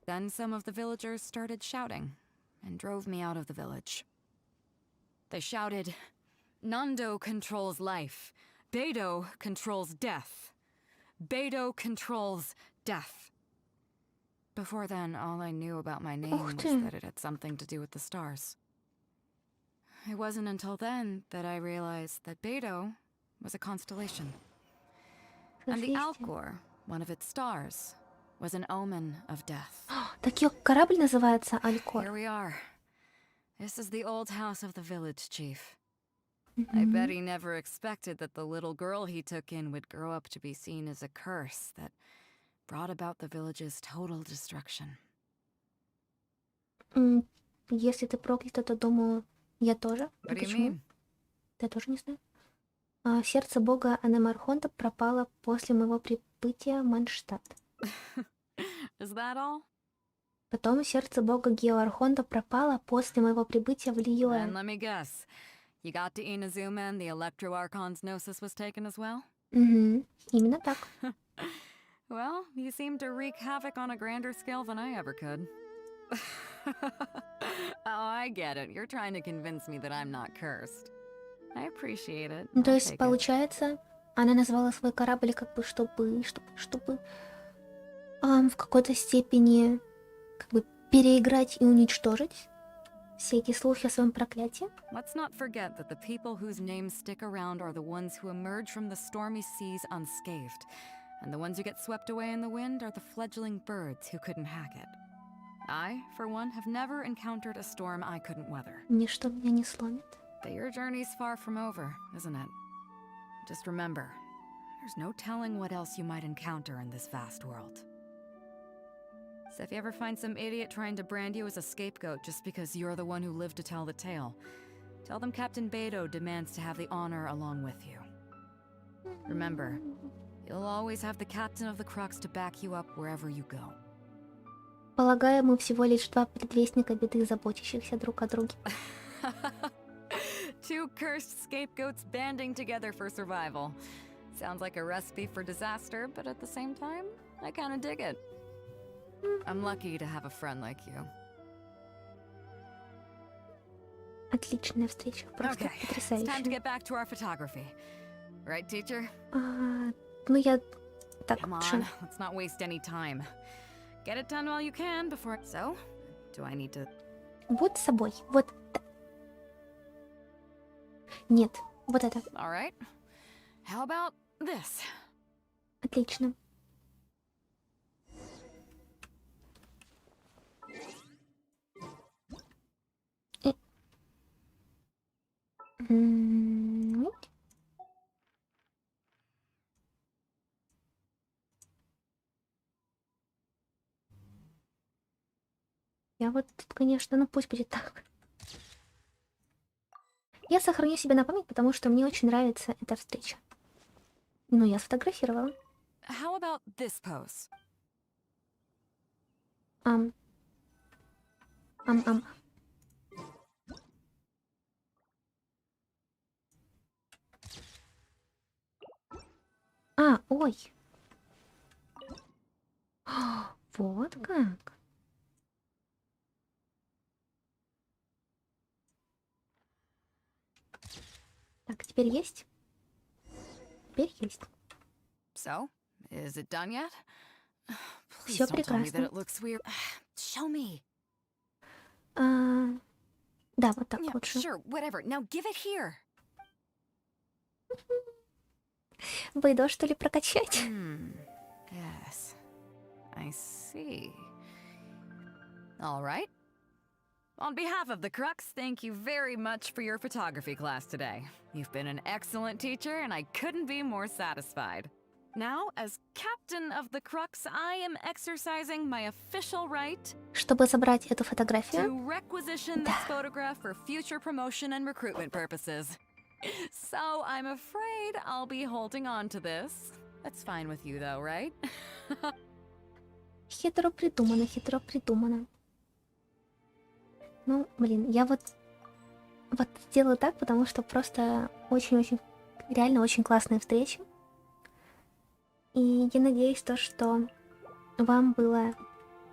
Then some of the villagers started shouting, and drove me out of the village. They shouted, "Nando controls life. Beto controls death. Beto controls death." Before then, all I knew about my name was that it had something to do with the stars. It wasn't until then that I realized that Beto was a constellation. And the Alcor, one of its stars, was an omen of death. Так ее корабль называется Алькор. Here we are. This is the old house of the village chief. I bet he never expected that the little girl he took in would grow up to be seen as a curse that brought about the village's total destruction. Если ты проклята, то думаю, я тоже. What do you Почему? mean? Я тоже не знаю. Сердце бога Анемархонта пропало после моего прибытия в Манштадт. Is that all? Потом сердце бога Геоархонта пропало после моего прибытия в Then Лиюэн. let me guess. You got to Inazuma and the Electro-Archon's Gnosis was taken as well? Именно так. Well, you seem to wreak havoc on a grander scale than I ever could. Oh, I get it. You're trying to convince me that I'm not cursed. I appreciate it. То I'll есть, take it. получается, она назвала свой корабль как бы, чтобы в какой-то степени как бы переиграть и уничтожить все эти слухи о своем проклятии. Let's not forget that the people whose names stick around are the ones who emerge from the stormy seas unscathed, and the ones who get swept away in the wind are the fledgling birds who couldn't hack it. I, for one, have never encountered a storm I couldn't weather. Ничто меня не сломит. But your journey's far from over, isn't it? Just remember, there's no telling what else you might encounter in this vast world. So if you ever find some idiot trying to brand you as a scapegoat just because you're the one who lived to tell the tale, tell them Captain Beto demands to have the honor along with you. Remember, you'll always have the captain of the Crux to back you up wherever you go. Полагаю, мы всего лишь два предвестника беды, заботящихся друг о друге. Two cursed scapegoats banding together for survival. Sounds like a recipe for disaster, but at the same time, I kinda dig it. I'm lucky to have a friend like you. Отличная встреча, просто Okay, it's time to потрясающе. get back to our photography. Right, teacher? Ну я так, Come on, что? let's not waste any time. Get it done while you can before... So, do I need to... Будь собой. Вот. Нет, вот это. All right. How about this? Отлично. М. Я вот тут, конечно, ну пусть будет так. Я сохраню себе на память, потому что мне очень нравится эта встреча. Ну, я сфотографировала. How about this pose? Ам. Ам. Ой. Вот как. Так, теперь есть? Теперь есть. So, is it done yet? Please Всё don't tell me that прекрасно. it looks weird. Show me. Да, вот так Yeah, лучше. sure, whatever. Now give it here. Бойдо, что ли, прокачать? Yes. I see. All right. On behalf of the Crux, thank you very much for your photography class today. You've been an excellent teacher, and I couldn't be more satisfied. Now, as captain of the Crux, I am exercising my official right Чтобы забрать эту фотографию. to requisition this photograph for future promotion and recruitment purposes. So I'm afraid I'll be holding on to this. That's fine with you, though, right? Хитро придумано, хитро придумано. Ну, блин, я вот сделаю так, потому что просто очень-очень, реально очень классная встреча. И я надеюсь, то, что вам было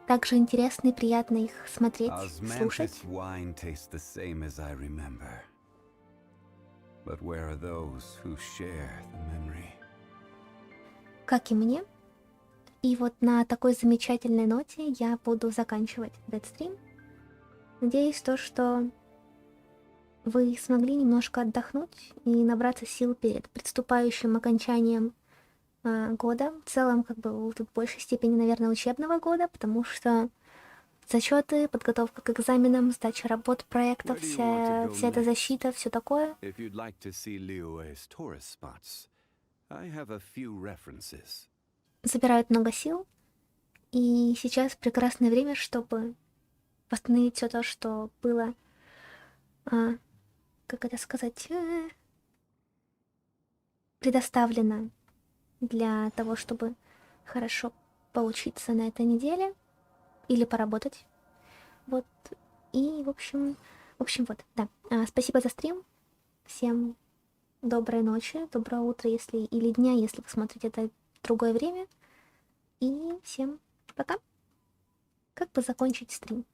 так же интересно и приятно их смотреть, слушать. Osmanthus wine tastes the same as I remember. But where are those who share the memory? Как и мне. И вот на такой замечательной ноте я буду заканчивать этот стрим. Надеюсь, то, что вы смогли немножко отдохнуть и набраться сил перед предступающим окончанием года. В целом, как бы тут в большей степени, наверное, учебного года, потому что зачеты, подготовка к экзаменам, сдача работ, проектов, вся эта защита, все такое. If you'd like to see Liyue's tourist spots, I have a few references. Забирают много сил. И сейчас прекрасное время, чтобы восстановить все то, что было, как это сказать, предоставлено для того, чтобы хорошо поучиться на этой неделе или поработать. Вот. И, в общем, вот, да. Спасибо за стрим. Всем доброй ночи, доброго утра, если или дня, если вы смотрите это в другое время. И всем пока. Как бы закончить стрим?